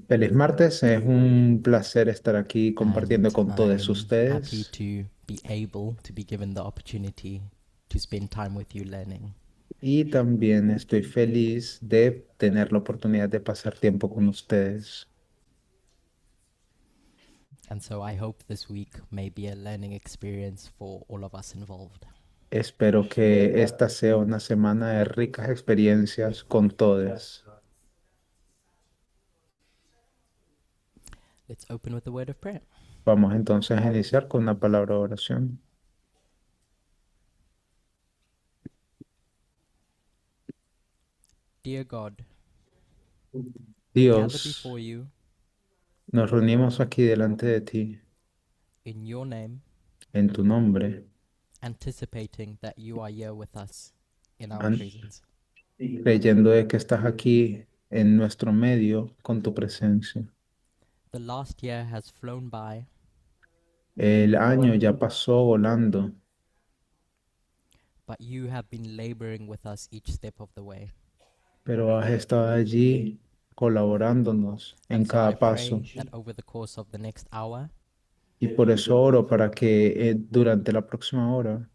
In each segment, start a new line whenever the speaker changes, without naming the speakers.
Feliz martes, es un placer estar aquí compartiendo
And
con todos
I'm happy
ustedes
to be able to be given the opportunity to spend time with you learning.
y también estoy feliz de tener la oportunidad de pasar tiempo con ustedes.
And so I hope this week may be a learning experience for all of us involved.
Espero que esta sea una semana de ricas experiencias con todos.
Let's open with a word of prayer.
Vamos entonces a iniciar con una palabra de oración.
Dear God, we gather
Dios,
before you
nos reunimos aquí delante de ti
in your name,
en tu nombre,
anticipating that you are here with us in our
an-
presence.
creyendo de que estás aquí en nuestro medio con tu presencia.
The last year has flown by,
El año ya pasó volando,
but you have been laboring with us each step of the way.
pero has estado allí colaborándonos en
And so I
cada paso.
pray that over the course of the next hour,
Y por eso oro para que durante la próxima hora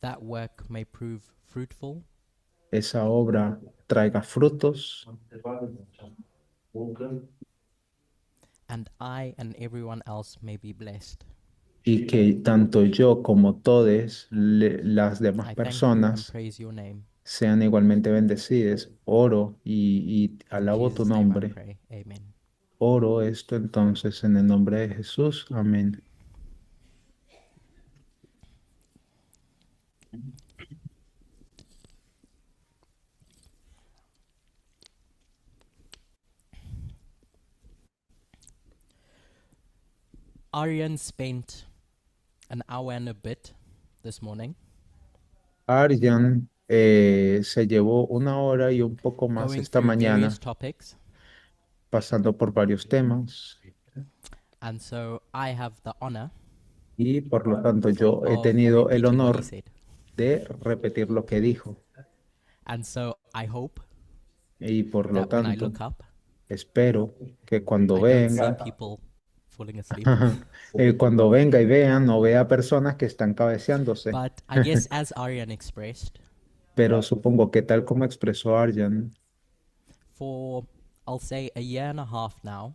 that work may prove fruitful
esa obra traiga frutos
and I and everyone else may be blessed.
y que tanto yo como todas las demás
I thank you and
personas
praise your name.
sean igualmente bendecidas. Oro y
In
alabo tu
Jesus' name I
nombre.
pray. Amen.
Oro esto entonces en el nombre de Jesús. Amén.
Aryan spent an hour and a bit this morning
Arjan se llevó una hora y un poco más
going
esta
through various
mañana
topics,
pasando por varios temas
and so I have the honor
y por lo tanto yo he
of
tenido el
repeating what he
honor
said.
de repetir lo que dijo
And so I hope
y por lo
that when I
tanto
look up,
espero que cuando
I don't see
venga,
people falling asleep.
cuando venga y vean, no vea personas que están cabeceándose,
But I guess, as Aryan expressed,
pero supongo que tal como expresó Arjan,
for I'll say a year and a half now,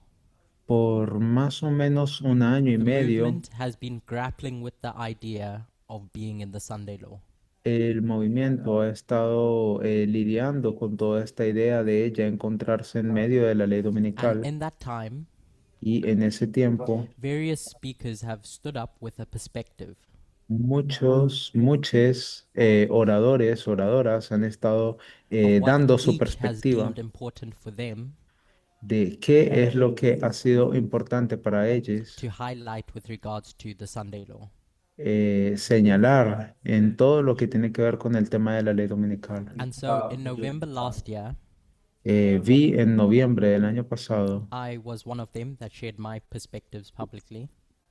por más o menos un año y
the
medio
movement has been grappling with the idea of being in the Sunday law.
el movimiento ha estado lidiando con toda esta idea de ella encontrarse en medio de la ley
And
dominical
in that time,
y en ese tiempo
various speakers have stood up with a perspective
muchos oradores, oradoras han estado
of what
dando su
each has
perspectiva
deemed important for them
de qué es lo que ha sido importante para ellos
to highlight with regards to the Sunday law.
señalar en todo lo que tiene que ver con el tema de la ley dominical.
And so in November last year,
Vi en noviembre del año pasado.
I was one of them that shared my perspectives publicly.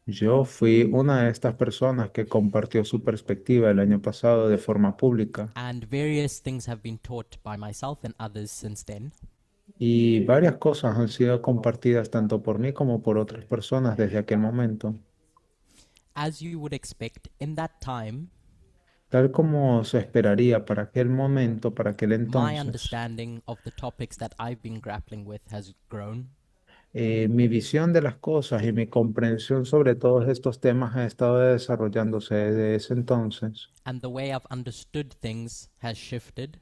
Yo fui una de estas personas que compartió su perspectiva el año pasado de forma pública
And various things have been taught by myself and others since then.
y varias cosas han sido compartidas tanto por mí como por otras personas desde aquel momento.
As you would expect, in that time,
Tal como se esperaría para aquel momento, para aquel
my
entonces,
understanding of the topics that I've been grappling with has grown.
mi visión de las cosas y mi comprensión sobre todos estos temas ha estado desarrollándose desde ese entonces.
And the way I've understood things has shifted.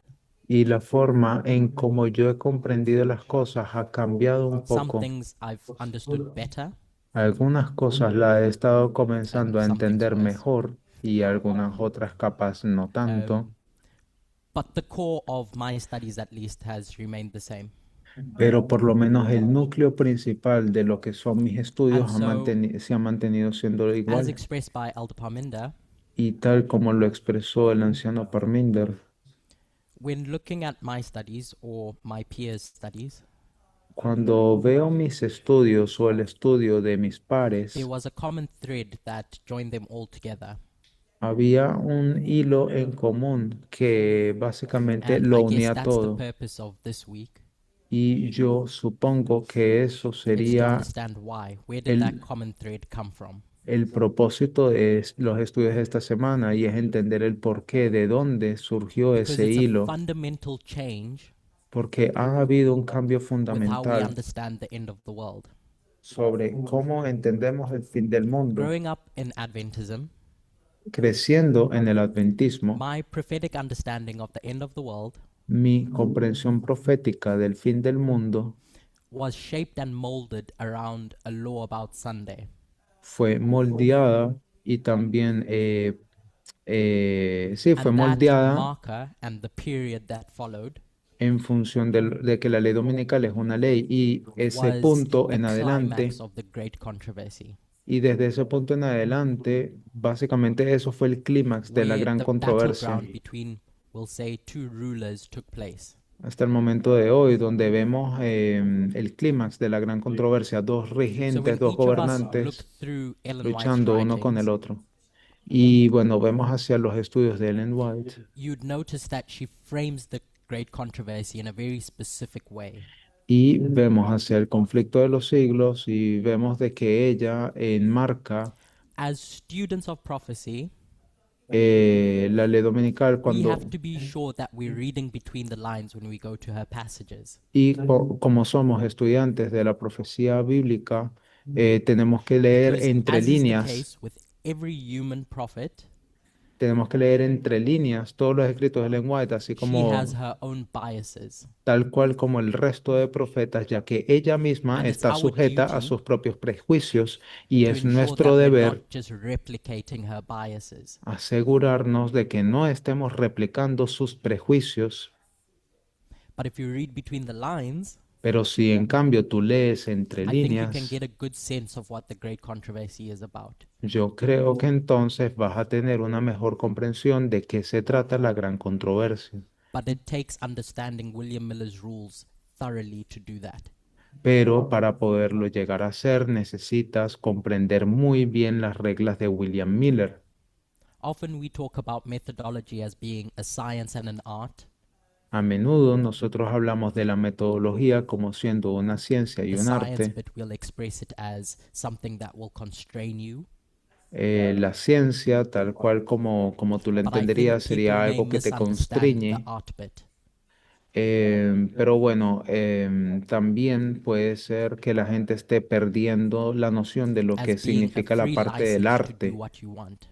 Y la forma en cómo yo he comprendido las cosas ha cambiado un
Some
poco.
things I've understood better,
Algunas cosas las he estado
and
comenzando a
some things
entender
worse.
mejor y algunas otras capaz no tanto,
Um, but the core of my studies, at least, has remained the same.
pero por lo menos el núcleo principal de lo que son mis
And
estudios
so,
se ha mantenido siendo
as
igual.
expressed by Elder Parminder,
Y tal como lo expresó el anciano Parminder,
when looking at my studies or my peers' studies,
cuando veo mis estudios o el estudio de mis
there
pares,
was a common thread that joined them all together.
había un hilo en común que básicamente
And
lo
I guess
unía
that's the
todo.
purpose of this week,
Y yo supongo que eso
It's to
sería
understand why. Where did that
el,
common thread come from?
el propósito de los estudios de esta semana y es entender el porqué, de dónde surgió
Because
ese
it's a
hilo,
fundamental change
porque ha habido un cambio
with how we
fundamental
understand the end of the world.
sobre cómo entendemos el fin del mundo.
Growing up in Adventism,
Creciendo en el adventismo,
my prophetic understanding of the end of the world
mi comprensión profética del fin del mundo
was shaped and molded around a law about Sunday.
fue moldeada y también, sí, fue
And that
moldeada
marker and the period that followed
en función de que la ley dominical es una ley y ese
was
punto
the
en
climax
adelante,
of the great controversy,
y desde ese punto en adelante, básicamente eso fue el clímax de la
where
gran
the
controversia
battleground between, we'll say, two rulers took place.
hasta el momento de hoy, donde vemos el clímax de la gran controversia, dos
So
regentes,
when
dos
each of us look
gobernantes
through Ellen White's
luchando uno con el
writings,
otro. Y bueno, vemos hacia los estudios de Ellen White
you'd notice that she frames the great controversy in a very specific way.
y vemos hacia el conflicto de los siglos y vemos de que ella enmarca
As students of prophecy,
la ley dominical
we have
cuando,
to be sure that we're reading between the lines when we go to her passages.
y como somos estudiantes de la profecía bíblica, tenemos que leer
Because,
entre
as is the
líneas,
case with every human prophet,
tenemos que leer entre líneas todos los escritos de Ellen White, así
she has
como
her own biases.
tal cual como el resto de profetas, ya que ella misma
And it's
está
our
sujeta a
duty
sus propios prejuicios y
to
es
ensure
nuestro
that we're
deber
not just replicating her biases.
asegurarnos de que no estemos replicando sus prejuicios,
But if you read between the lines,
pero si en cambio tú lees entre
I think you can get
líneas,
a good sense of what the great controversy is about.
yo creo que entonces vas a tener una mejor comprensión de qué se trata la gran controversia.
But it takes understanding William Miller's rules thoroughly to do that.
Pero para poderlo llegar a hacer necesitas comprender muy bien las reglas de William Miller.
Often we talk about methodology as being a science and an art.
A menudo nosotros hablamos de la metodología como siendo una ciencia y
The
un
science
arte.
bit we'll express it as something that will constrain you.
La ciencia, tal cual como tú la
But I think
entenderías,
people
sería
may
algo que te
misunderstand the
constriñe.
art bit.
Pero bueno, también puede ser que la gente esté perdiendo la noción de lo
As
que
being a
significa la
free
parte del
license to do
arte
what you want.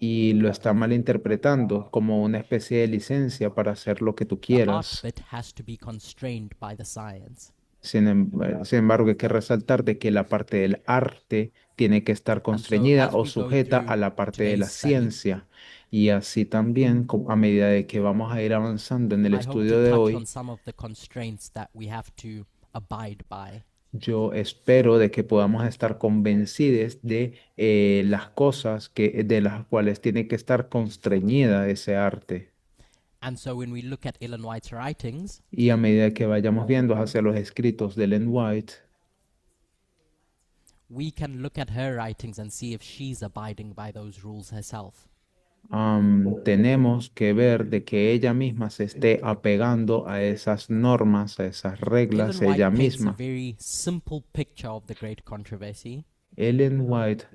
y lo está malinterpretando como una especie de licencia para hacer lo que tú
The art
quieras.
bit has to be constrained by the science.
Sin embargo, hay que resaltar de que la parte del arte tiene que estar
And so
constreñida
as
o
we go
sujeta
through
a la parte de
today's
la
study,
ciencia. Y así también, a medida de que vamos a ir avanzando en el
I hope to
estudio de
touch on
hoy,
some of the constraints that we have to abide by.
yo espero de que podamos estar convencidos de las cosas de las cuales tiene que estar constreñida ese arte.
And so when we look at Ellen White's writings,
Y a medida que vayamos viendo hacia los escritos de Ellen White,
we can look at her writings and see if she's abiding by those rules herself.
tenemos que ver de que ella misma se esté apegando a esas normas, a esas reglas,
Ellen
ella
White paints a
misma.
very simple picture of the great controversy,
Ellen White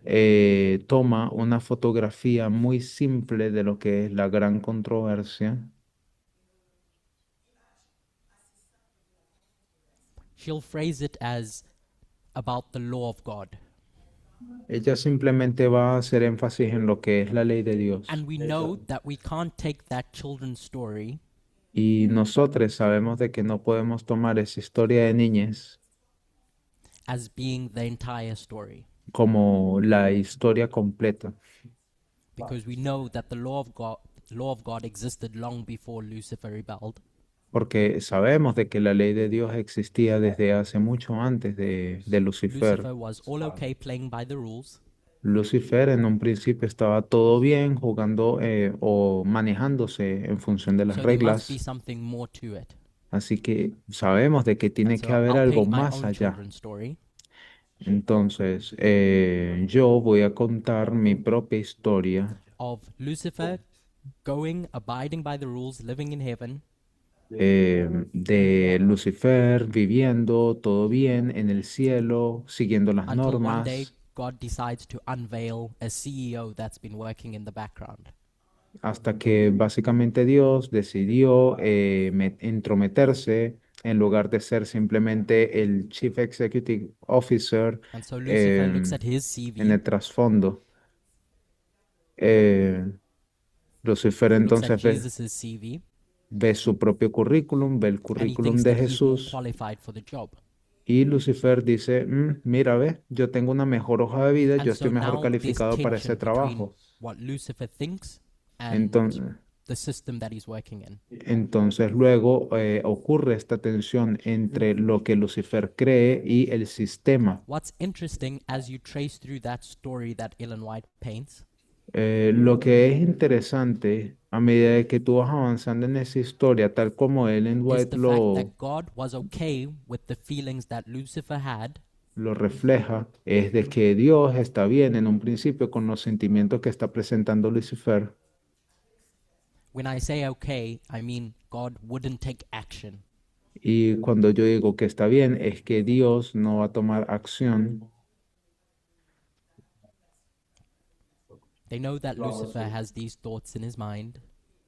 toma una fotografía muy simple de lo que es la gran controversia.
she'll phrase it as about the law of God.
Ella simplemente va a hacer énfasis en lo que es la ley de Dios.
And we know that we can't take that children's story
Y nosotros sabemos de que no podemos tomar esa historia de niñez
as being the entire story,
como la historia completa,
because we know that the law of God existed long before Lucifer rebelled.
porque sabemos de que la ley de Dios existía desde hace mucho antes de Lucifer.
Lucifer was all okay playing by the rules,
Lucifer en un principio estaba todo bien jugando o manejándose en función de las
so there must be
reglas,
something more to it.
así que sabemos de que
And
tiene que
so
haber
I'll
algo
paint my
más
own
allá.
children's story
Entonces, yo voy a contar mi propia historia
of Lucifer going, abiding by the rules, living in heaven,
de Lucifer viviendo todo bien en el cielo, siguiendo las
until one day
normas,
God decides to unveil a CEO that's been working in the background.
hasta que básicamente Dios decidió entrometerse en lugar de ser simplemente el Chief Executive Officer
And so Lucifer looks
em,
at his
en
CV,
el trasfondo. Eh, Lucifer
looks at
entonces
Jesus' CV,
ve su propio currículum, ve el
and he
currículum
thinks
de
that he's more
Jesús
qualified for the job.
y Lucifer dice, "Mm, mira, ve, yo tengo una mejor hoja de vida,
And
yo
so
estoy mejor
now there's
calificado para ese
tension between
trabajo."
what Lucifer thinks and
Entonces,
the system that he's working in.
entonces luego ocurre esta tensión entre lo que Lucifer cree y el sistema.
What's interesting as you trace through that story that Ellen White paints
Lo que es interesante a medida de que tú vas avanzando en esa historia, tal como Ellen
is
White
the fact that God was okay with the feelings that Lucifer had.
lo refleja, es de que Dios está bien en un principio con los sentimientos que está presentando Lucifer.
When I say okay, I mean God wouldn't take action.
Y cuando yo digo que está bien, es que Dios no va a tomar acción.
They know that Lucifer has these thoughts in his mind,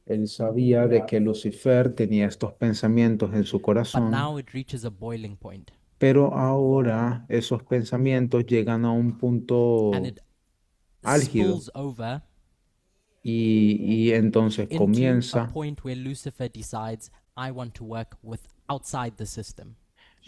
Él sabía de que Lucifer tenía estos pensamientos en su
but
corazón,
now it reaches a boiling point
pero ahora esos pensamientos llegan a un
and
punto
it
álgido
spills over
y entonces
into a
comienza,
point where Lucifer decides, I want to work with outside the system.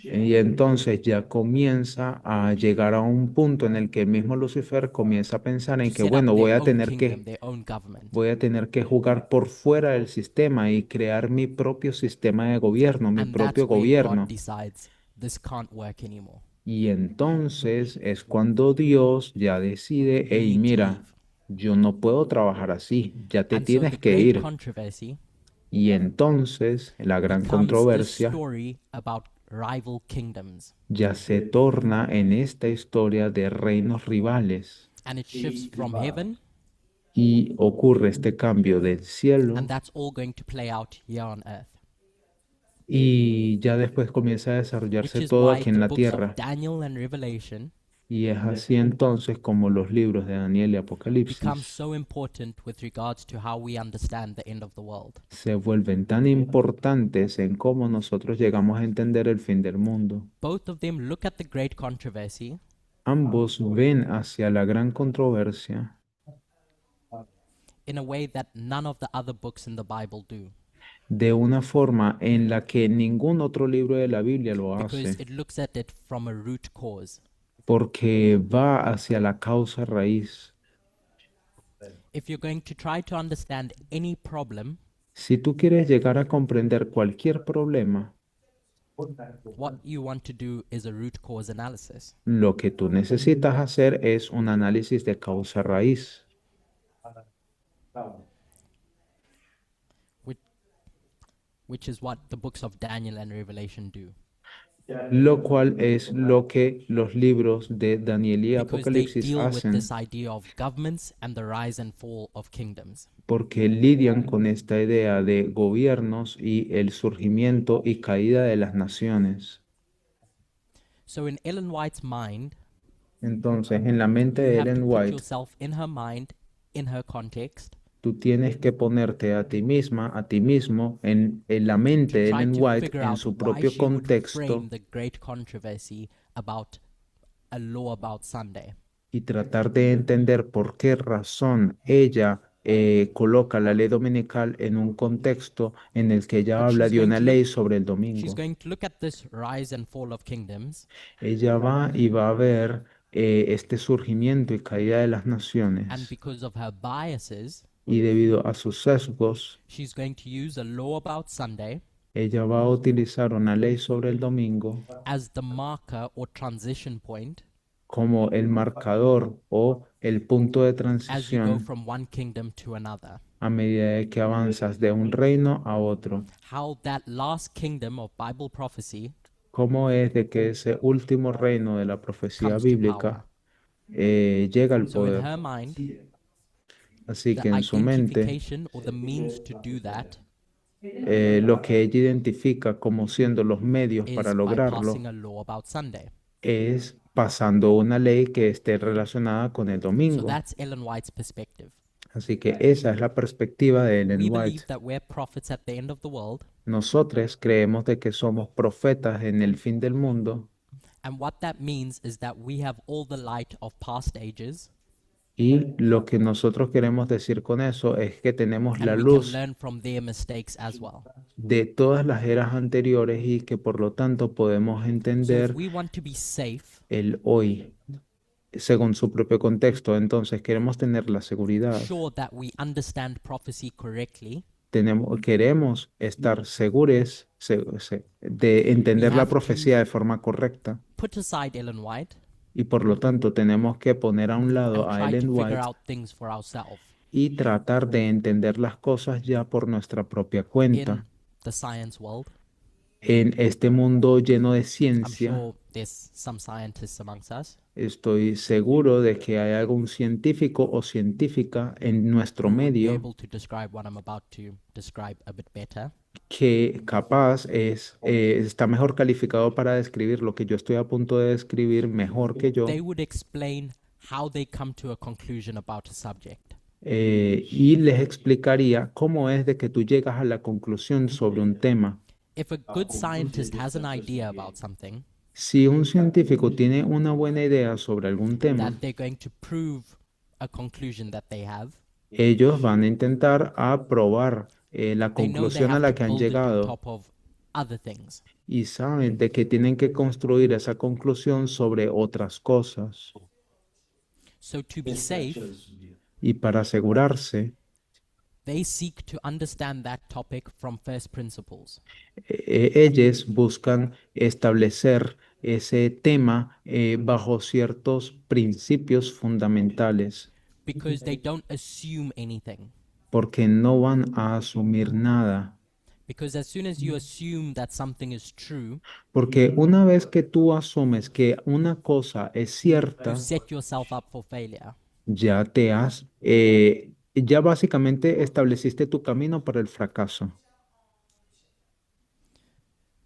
y entonces ya comienza a llegar a un punto en el que el mismo Lucifer comienza a pensar
To
en que,
set up
bueno,
their own kingdom, their own government.
voy a tener que jugar por fuera del sistema y crear mi propio sistema de gobierno, mi
And
propio
that's where God
gobierno.
decides this can't work anymore.
Y entonces es cuando Dios ya decide,
You
hey,
need to
mira,
leave.
yo no puedo trabajar así, ya te
And so
tienes
the
que
great
ir.
controversy
Y entonces la gran
becomes this
controversia
story about rival kingdoms.
ya se torna en esta historia de reinos rivales.
And it shifts from heaven,
Y ocurre este cambio del
and
cielo
that's all going to play out here on earth.
y ya después comienza a
Which
desarrollarse
is
todo
why
aquí en
the
la
books of
tierra.
Daniel and Revelation
Y es así entonces como los libros de Daniel y
become
Apocalipsis
so important with regards to how we understand the end of the world.
se vuelven tan importantes en cómo nosotros llegamos a entender el fin del mundo.
Both of them look at the great controversy
Ambos ven hacia la gran controversia
in a way that none of the other books in the Bible do,
de una forma en la que ningún otro libro de la Biblia lo
because
hace,
it looks at it from a root cause.
porque va hacia la causa raíz.
If you're going to try to understand any problem,
Si tú quieres llegar a comprender cualquier problema,
what you want to do is a root cause analysis.
lo que tú necesitas hacer es un análisis de causa raíz,
which, which is what the books of Daniel and Revelation do.
lo cual es lo que los libros de Daniel y
Because they
Apocalipsis
deal with this
hacen,
idea of governments and the rise and fall of kingdoms.
porque lidian con esta idea de gobiernos y el surgimiento y caída de las naciones.
So, in Ellen White's mind,
Entonces, en la mente
you
de
have to
Ellen
put
White,
yourself in her mind, in her context,
tú tienes que ponerte a ti misma, a ti mismo, en la
to
mente de
try
Ellen
to
White,
figure
en
out
su
why
propio
she would frame
contexto,
the great controversy about a law about Sunday.
y tratar de entender por qué razón ella coloca la ley dominical en un contexto en el que ella
But
habla
she's
de
going
una
to look
ley sobre el
she's
domingo.
going to look at this rise and fall of kingdoms,
Ella va y va a ver este surgimiento y caída de las
and
naciones
because of her biases,
y debido a sus sesgos,
she's going to use a law about Sunday
ella va a utilizar una ley sobre el domingo
as the marker or transition point
como el marcador o el punto de
as you go
transición
from one kingdom to another.
a medida de que avanzas de un reino a otro.
How that last kingdom of Bible prophecy
Cómo es de que ese último reino de la profecía
comes to power.
bíblica llega al
So, in
poder.
her mind,
Así
the
que en su mente,
identification or the means to do that
lo que ella identifica como siendo los medios para
is by
lograrlo
passing a law about Sunday.
es pasando una ley que esté relacionada con el
So
domingo.
that's Ellen White's perspective.
Así que esa es la perspectiva de Ellen
We
White.
believe that we're prophets at the end of the world,
Nosotros creemos de que somos profetas en el fin del mundo
and what that means is that we have all the light of past ages,
y lo que nosotros queremos decir con eso es que tenemos
and
la
we can
luz
learn from their mistakes as well.
de todas las eras anteriores y que por lo tanto podemos
So if
entender
we want to be safe,
el hoy según su propio contexto. Entonces queremos tener la seguridad,
sure that we understand prophecy correctly,
queremos estar seguros de
we
entender la
have to
profecía de forma correcta
put aside Ellen White
y por lo tanto tenemos que poner a un
and
lado a
try to
Ellen
figure
White
out things for ourselves
y tratar de entender las cosas ya por nuestra propia
in
cuenta.
the science world.
En este mundo lleno de
I'm
ciencia,
sure there's some scientists amongst us
estoy seguro de que hay algún científico o científica en nuestro
who would be
medio
able to describe what I'm about to describe a bit better.
que capaz está mejor calificado para describir lo que yo estoy a punto de describir mejor que
They
yo,
would explain how they come to a conclusion about a subject.
y les explicaría cómo es de que tú llegas a la conclusión sobre un tema.
If a good scientist has an idea about something
Si un científico tiene una buena idea sobre algún tema,
that they're going to prove a conclusion that they have,
ellos van a intentar aprobar la
they know they
conclusión a
have to
la que han
build it on
llegado
top of other things.
y saben de que tienen que construir esa conclusión sobre otras cosas.
So to be safe,
Y para asegurarse,
they seek to understand that topic from first principles
ellos buscan establecer ese tema bajo ciertos principios fundamentales,
because they don't assume anything.
porque no van a asumir nada.
Because as soon as you assume that something is true,
Porque una vez que tú asumes que una cosa es
you
cierta,
set yourself up for failure.
ya básicamente estableciste tu camino para el fracaso.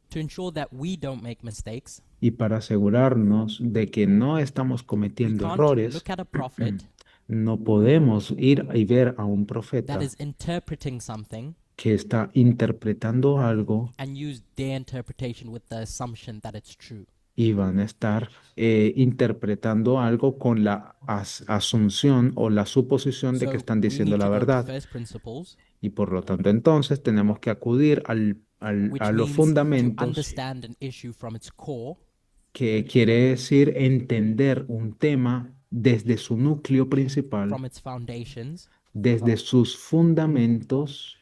To ensure that we don't make mistakes,
Y para asegurarnos de que no estamos
we
cometiendo
can't
errores,
look at a prophet
no podemos ir y ver a un
that
profeta
is interpreting something
que está interpretando algo
and use their interpretation with the assumption that it's true.
y van a estar interpretando algo con la asunción o la suposición de que
So
están
we
diciendo
need
la
to go to
verdad.
first principles,
Y por lo tanto, entonces tenemos que acudir
which
a los
means to
fundamentos,
understand an issue from its core,
que quiere decir entender un tema desde su núcleo principal,
from its foundations,
desde sus fundamentos,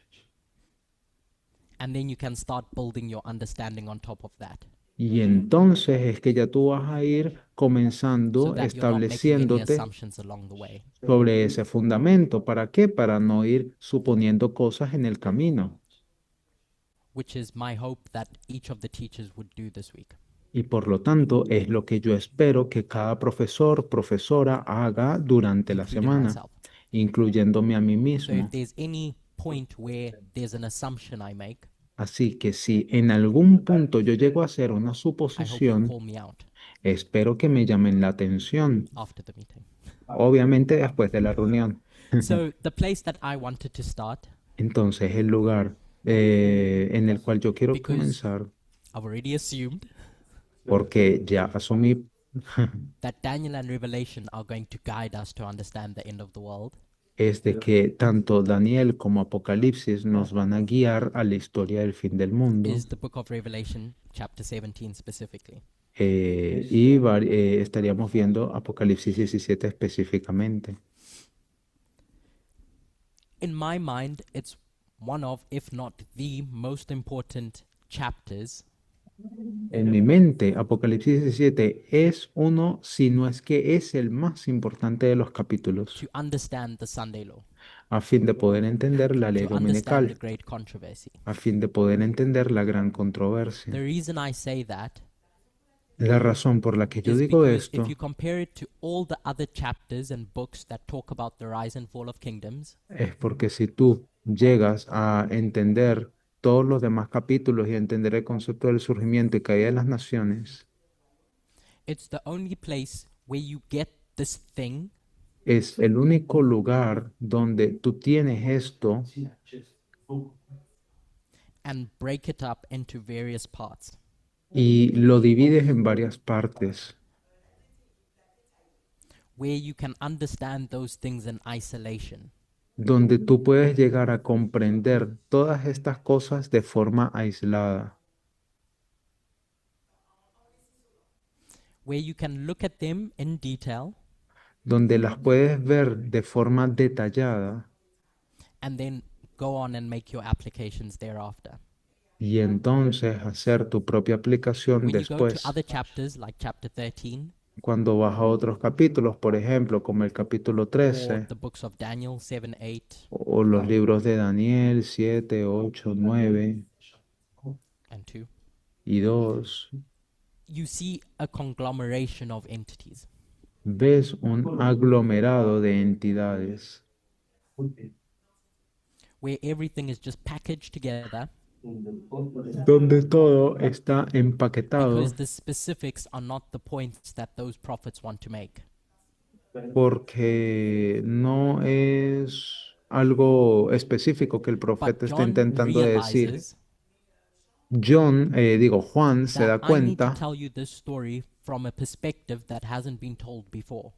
and then you can start building your understanding on top of that
y entonces es que ya tú vas a ir
so
comenzando
that you're not making any
estableciéndote
assumptions along the way.
sobre ese fundamento. ¿Para qué? Para no ir suponiendo cosas en el camino.
Which is my hope that each of the teachers would do this week.
Y por lo tanto es lo que yo espero que cada profesor, profesora haga durante la
Including
semana,
myself.
incluyéndome a mí
So if
mismo.
there's any point where there's an assumption I make,
Así que si en algún punto yo llego a hacer una
I hope you
suposición,
call me out
espero que me llamen la atención,
after the meeting.
obviamente después de la reunión.
So the place that I wanted to start,
Entonces el lugar en el cual yo quiero
because
comenzar,
I've already assumed
porque ya asumí
that Daniel and Revelation are going to guide us to understand the end of the world,
es de que tanto Daniel como Apocalipsis nos van a guiar a la historia del fin del mundo.
is the book of Revelation, chapter 17 specifically.
Estaríamos viendo Apocalipsis 17 específicamente.
In my mind, it's one of, if not the most important chapters
En mi mente, Apocalipsis 17 es uno, si no es que es el más importante de los capítulos,
to understand the Sunday law,
a fin de poder entender la ley
to understand the
dominical,
great controversy.
a fin de poder entender la gran
The
controversia.
reason I say that
La razón por la que yo
is
digo
because
esto
if you compare it to all the other chapters and books that talk about the rise and fall of kingdoms,
es porque si tú llegas a entender todos los demás capítulos y entender el concepto del surgimiento y caída de las naciones,
it's the only place where you get this thing
es el único lugar donde tú tienes esto
and break it up into various parts.
y lo divides en varias partes,
Where you can understand those things in isolation.
donde tú puedes llegar a comprender todas estas cosas de forma aislada,
Where you can look at them in detail
donde las puedes ver de forma detallada
and then go on and make your applications thereafter.
y entonces hacer tu propia aplicación
When you go to
después.
other chapters like chapter 13
Cuando vas a otros capítulos, por ejemplo, como el capítulo
or
13
the books of Daniel 7, 8,
o los libros de Daniel 7, 8, 9
and 2,
y 2,
you see a conglomeration of entities
ves un aglomerado de entidades
where everything is just packaged together
donde todo está empaquetado
because the specifics are not the points that those prophets want to make.
porque no es algo específico que el
But
profeta está
John
intentando decir.
realizes
Juan se
that
da
I need to
cuenta
tell you this story from a perspective that hasn't been told before.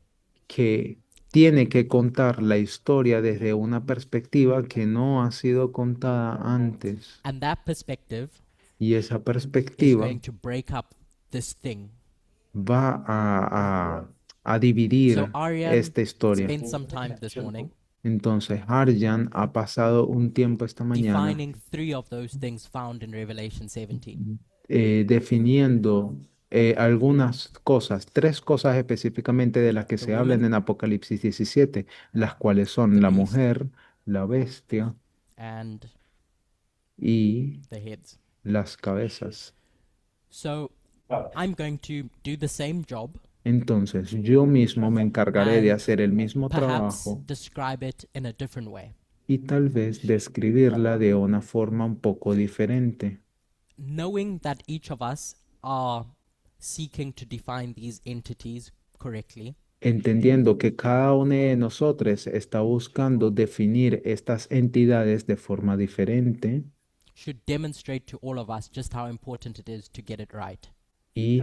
que tiene que contar la historia desde una perspectiva que no ha sido contada antes.
And that perspective
Y esa
is
perspectiva
going to break up this thing.
va a
So
dividir
Aryan
esta historia.
spent some time this morning
Entonces, Arjan ha pasado un tiempo esta mañana
defining three of those things found in Revelation 17.
definiendo algunas cosas, tres cosas específicamente de las que
The
se hablan
woman,
en Apocalipsis 17, las cuales
the
son la
beast,
mujer, la bestia
and
y
the heads.
las cabezas.
So I'm going to do the same job
Entonces, yo mismo me encargaré de
and
hacer el mismo
perhaps
trabajo
describe it in a different way.
y tal vez describirla de una forma un poco diferente,
Knowing that each of us are seeking to define these entities correctly,
entendiendo que cada uno de nosotros está buscando definir estas entidades de forma diferente
should demonstrate to all of us just how important it is to get it right.
y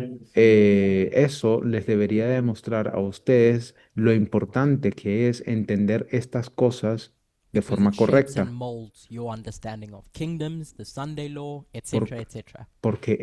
eso les debería demostrar a ustedes lo importante que es entender estas cosas de
Because it
forma
shapes and
correcta.
molds your understanding of kingdoms, the Sunday law,
Por-
etc., etc.
porque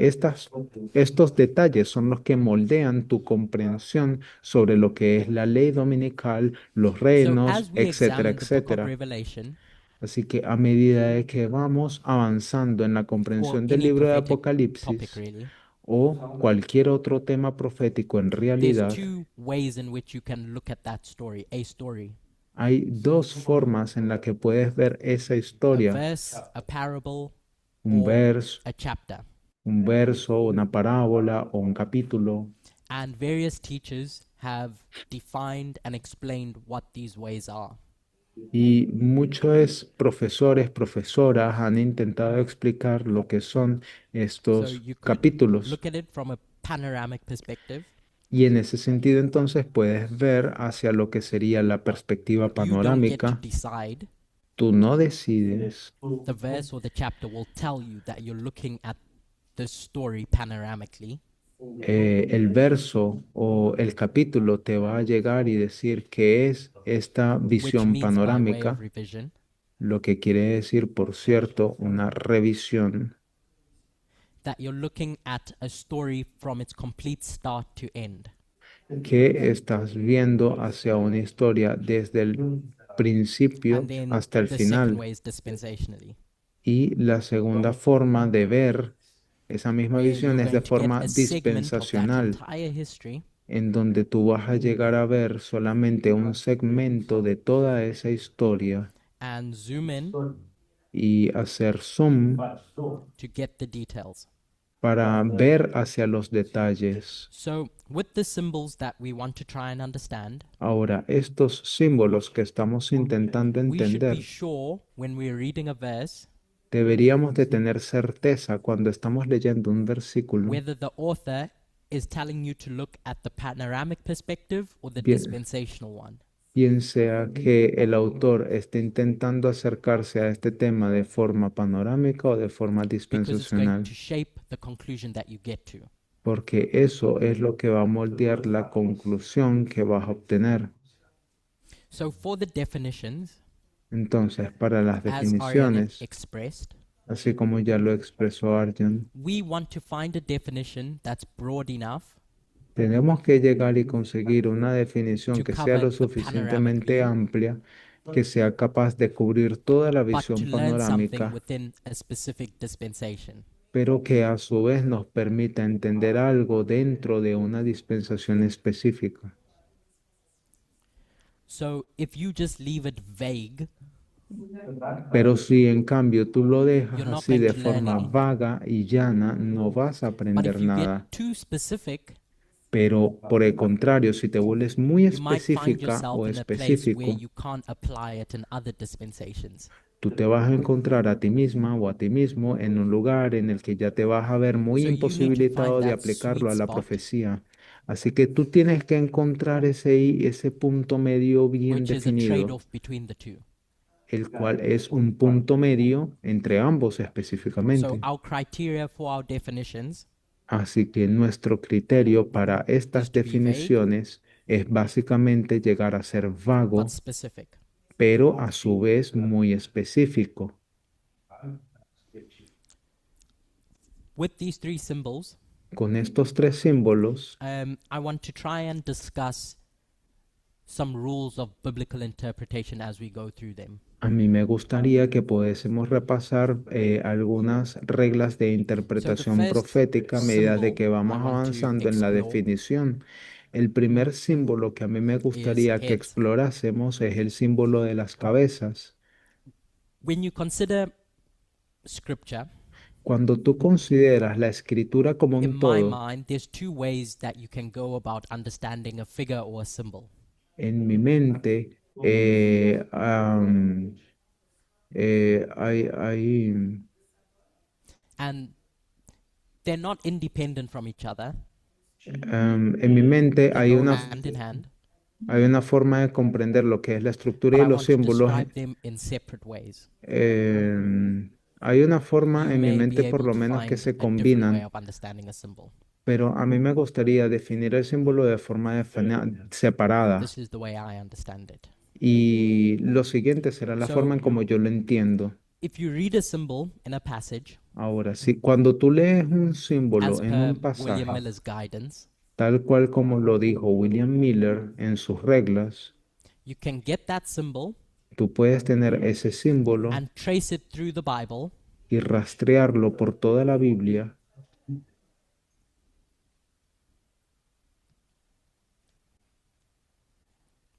estos detalles son los que moldean tu comprensión sobre lo que es la ley dominical, los
So
reinos,
as we
etcétera,
examine the book of
etcétera.
Revelation
Así que a medida de que vamos avanzando en la
or
comprensión del
any
libro de
prophetic topic
Apocalipsis
really,
o cualquier otro tema profético en
there's
realidad,
two ways in which you can look at that story, a story.
hay dos formas en las que puedes ver esa
A
historia,
verse, a parable,
un
or
verso,
a chapter.
un verso, una parábola o un capítulo.
And various teachers have defined and explained what these ways are.
Y muchos profesores, profesoras han intentado explicar lo que son
So
estos
you could
capítulos.
look at it from a panoramic perspective.
Y en ese sentido, entonces puedes ver hacia lo que sería la perspectiva
You don't get to
panorámica.
decide.
Tú no decides.
The verse or the chapter will tell you that you're looking at the story panoramically.
El verso o el capítulo te va a llegar y decir que es esta
Which
visión
means, by way of
panorámica,
revision,
lo que quiere decir, por cierto, una revisión,
that you're looking at a story from its complete start to end.
que estás viendo hacia una historia desde el principio
And then
hasta el
the second
final.
way is dispensationally,
Y la segunda forma de ver esa misma
where
visión
you're
es de
going to get
forma
a segment of that
dispensacional,
entire history
en donde tú vas a llegar a ver solamente un segmento de toda esa historia
and zoom in
y hacer zoom
to get the details.
para ver hacia los detalles.
So, with the symbols that we want to try and understand,
Ahora, estos símbolos que estamos intentando
we should be
entender,
sure when we're reading a verse
Deberíamos de tener certeza cuando estamos leyendo un versículo,
whether the author is telling you to look at the panoramic perspective or the
bien,
dispensational one,
bien sea que el autor esté intentando acercarse a este tema de forma panorámica o de forma
because it's going
dispensacional,
to shape the conclusion that you get to.
porque eso es lo que va a moldear la conclusión que vas a obtener.
So, for the definitions,
Entonces, para las
as Ariane
definiciones,
expressed,
así como ya lo expresó Arjan,
we want to find a definition that's broad enough
tenemos que llegar y conseguir una definición
to
que sea
cover
lo
the panoramic
suficientemente
view,
amplia, que sea capaz de cubrir toda la
but to
visión
learn something
panorámica,
within a specific dispensation.
pero que a su vez nos permita entender algo dentro de una dispensación específica.
So, if you just leave it vague,
Pero si en cambio tú lo
you're
dejas
not
así
going
de
to learn
forma
anything.
vaga y llana, no vas a
But if
aprender
you get
nada.
too specific,
Pero por el contrario, si te vuelves muy
you might find
específica
yourself
o
in a place where
específico,
you can't apply it in other dispensations.
tú te vas a encontrar a ti misma o a ti mismo en un lugar en el que ya te vas a ver muy
So you need to find
imposibilitado de
that
aplicarlo
sweet
a la
spot,
profecía. Así que tú tienes que encontrar ese punto medio bien
which is a trade
definido,
off between the two.
el cual es un punto medio entre ambos
So
específicamente.
our criteria for our definitions
Así que nuestro criterio para
is
estas
to be vague
definiciones es básicamente llegar a ser
but
vago,
specific.
pero a su vez muy específico.
With these three symbols,
Con estos tres símbolos,
I want to try and discuss some rules of biblical interpretation as we go through them.
a mí me gustaría que pudiésemos repasar algunas reglas de
So the
interpretación
first
profética a medida de
symbol
que
I
vamos
want to
avanzando en la
explore
definición. El primer símbolo que a mí me
is
gustaría que
heads.
explorásemos es el símbolo de las cabezas.
When you consider scripture,
Cuando tú consideras la escritura como
in
un
my
todo,
mind, there's two ways that you can go about understanding a figure or a symbol.
en mi mente hay
And they're not independent from each other,
en mi mente
they go hand in hand,
hay una forma de comprender lo que es la estructura
but
y
I
los
want to
símbolos.
describe them in separate ways.
Hay una forma
You
en mi
may be
mente por
able
lo
to
menos que
find
se
a different way
combinan,
of understanding a symbol.
pero a mí me gustaría definir el símbolo de forma separada.
This is the way I understand it.
Y lo siguiente será la forma
So,
en como yo lo entiendo.
if you read a symbol in a passage,
Ahora, si cuando tú lees un
as
símbolo en
per
un
William
pasaje,
Miller's guidance,
tal cual como lo dijo William Miller en sus reglas,
you can get that symbol
tú puedes tener ese símbolo
and trace it through the Bible
y rastrearlo por toda la Biblia.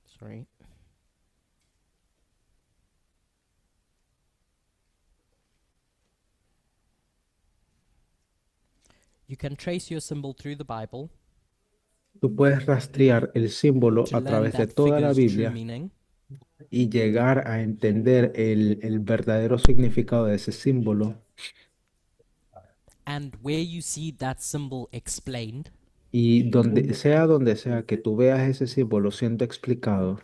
sorry. You can trace your symbol through the Bible
Tú puedes rastrear el símbolo
to
a
learn
través de
that
toda la
figure's true
Biblia
meaning.
y llegar a entender el verdadero significado de ese símbolo.
And where you see that symbol explained,
Y donde sea que tú veas ese símbolo siendo explicado,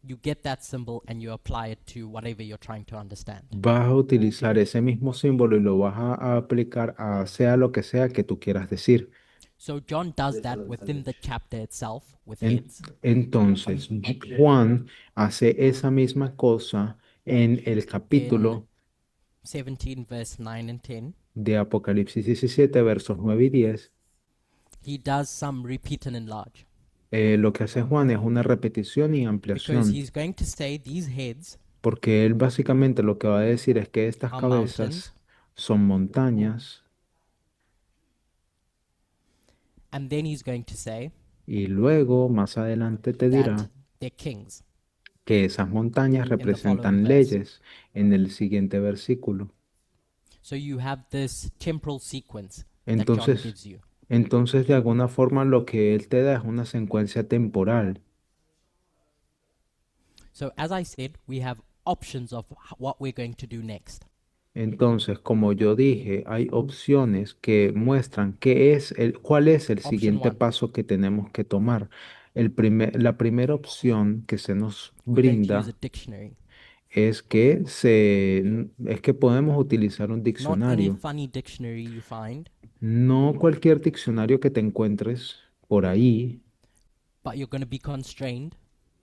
you get that symbol and you apply it to whatever you're trying to understand.
vas a utilizar ese mismo símbolo y lo vas a aplicar a sea lo que sea que tú quieras decir.
So John does that within the chapter itself with
En-
heads.
entonces, Juan hace esa misma cosa en el
In
capítulo
17 verse 9 and 10,
de Apocalipsis 17, versos 9 y 10.
he does some repeat and enlarge
Lo que hace Juan es una repetición y
because
ampliación,
he's going to say these heads
porque él básicamente lo que va a decir es que estas
are mountains,
cabezas son montañas
and then he's going to say
y luego más adelante te
that
dirá
they're kings
que esas montañas
in the following
representan
verse.
leyes en el siguiente versículo.
So you have this temporal sequence that John
Entonces,
gives you.
entonces de alguna forma lo que él te da es una secuencia temporal.
So as I said, we have options of what we're going to do next.
Entonces, como yo dije, hay opciones que muestran cuál es el
Option
siguiente
one,
paso que tenemos que tomar. La primera opción que se nos
we're going to use a
brinda
dictionary.
es que podemos utilizar un
Not any
diccionario.
funny dictionary you find,
No cualquier diccionario que te encuentres por ahí,
but you're going to be constrained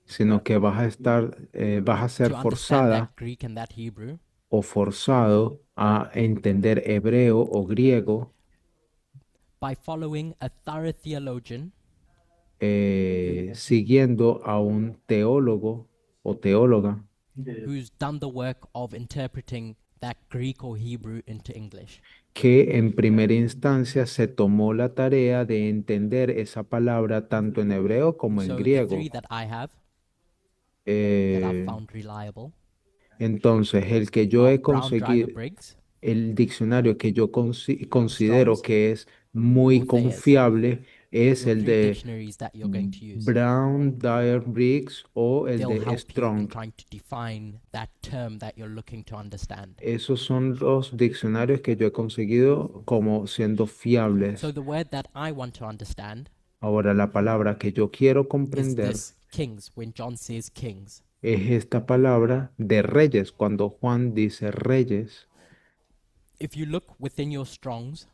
sino que vas a ser
to understand
forzada
that Greek and that Hebrew
o forzado a entender hebreo o griego,
by following a thorough theologian
siguiendo a un teólogo o teóloga
who's done the work of interpreting that Greek or Hebrew into English.
que en primera instancia se tomó la tarea de entender esa palabra tanto en hebreo como en
So the three
griego.
that I have that I've
Eh,
found reliable
entonces, el que yo
are
he
Brown Driver
conseguido,
Briggs
el diccionario que yo considero
Strong's
que es muy
or Thayer's,
confiable es
your
el
three
de
dictionaries that you're going to use.
Brown, Dyer, Briggs o el
They'll
de
help you in
Strong.
trying to define that term that you're looking to understand.
Esos son los diccionarios que yo he conseguido como siendo
So
fiables.
the word that I want to understand
Ahora, la palabra que yo quiero
is
comprender
this kings, when John says kings.
es esta palabra de reyes. Cuando Juan dice reyes,
If you look within your Strongs,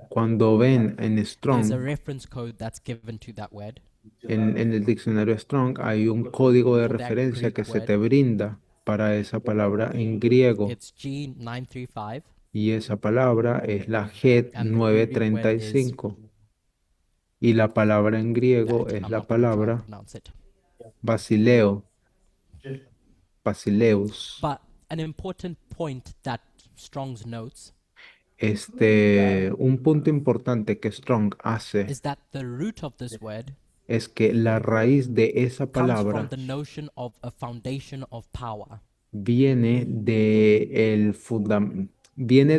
cuando ven en
there's a
Strong,
reference code that's given to that word
en el diccionario Strong, hay un código de
for that
referencia que
Greek
se
word.
te brinda para esa palabra en griego.
It's G935,
Y esa palabra es la G
and the Greek word is
935. Y la palabra en griego
that.
es
I'm
la
not going to try and
palabra
pronounce it.
basileo, basileus.
But an important point that Strong's notes
Un punto importante que Strong hace
is that the root of this word
es que la raíz de esa
comes from
palabra
the notion of a foundation of power.
viene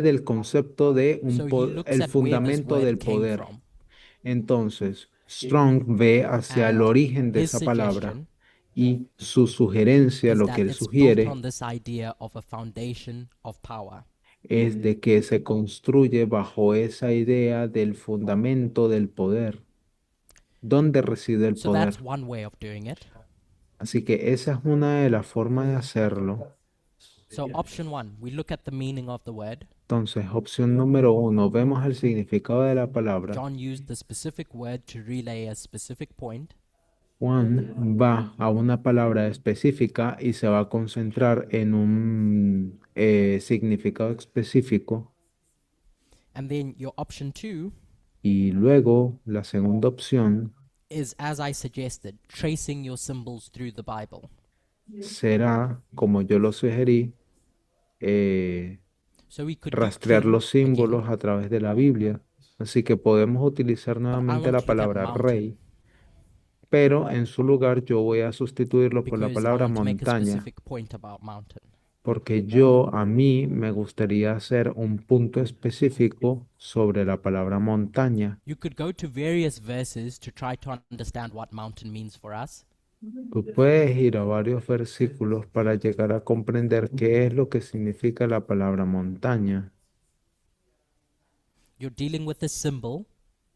del concepto de
So he looks
el
at where this
fundamento
word
del
came
poder.
from,
Entonces, Strong ve hacia el
and
origen de
his
esa palabra
suggestion
y su sugerencia,
is
lo que
that
él
it's built on
sugiere,
this idea of a foundation of power.
es de que se construye bajo esa idea del fundamento del poder. ¿Dónde reside el
So that's
poder?
one way of doing it.
Así que esa es una de las formas de hacerlo.
So option one, we look at the meaning of the word.
Entonces, opción número uno, vemos el significado de la palabra.
John used the specific word to relay a specific point.
Juan va a una palabra específica y se va a concentrar en un significado específico.
And then your option two
Y luego, la segunda opción
is, as I suggested, tracing your symbols through the Bible.
será, como yo lo sugerí, eh,
So we could do
rastrear
king
los
again,
símbolos a través de la Biblia. Así que podemos utilizar
but I
nuevamente
want
la
to look at
palabra
mountain
rey, pero en su lugar yo voy a sustituirlo por la
because I
palabra
want to make a
montaña,
specific point about mountain.
porque a mí me gustaría hacer un punto específico sobre la palabra montaña.
You could go to various verses to try to understand what mountain means for us.
Tú puedes ir a varios versículos para llegar a comprender qué es lo que significa la palabra montaña.
You're dealing with a symbol,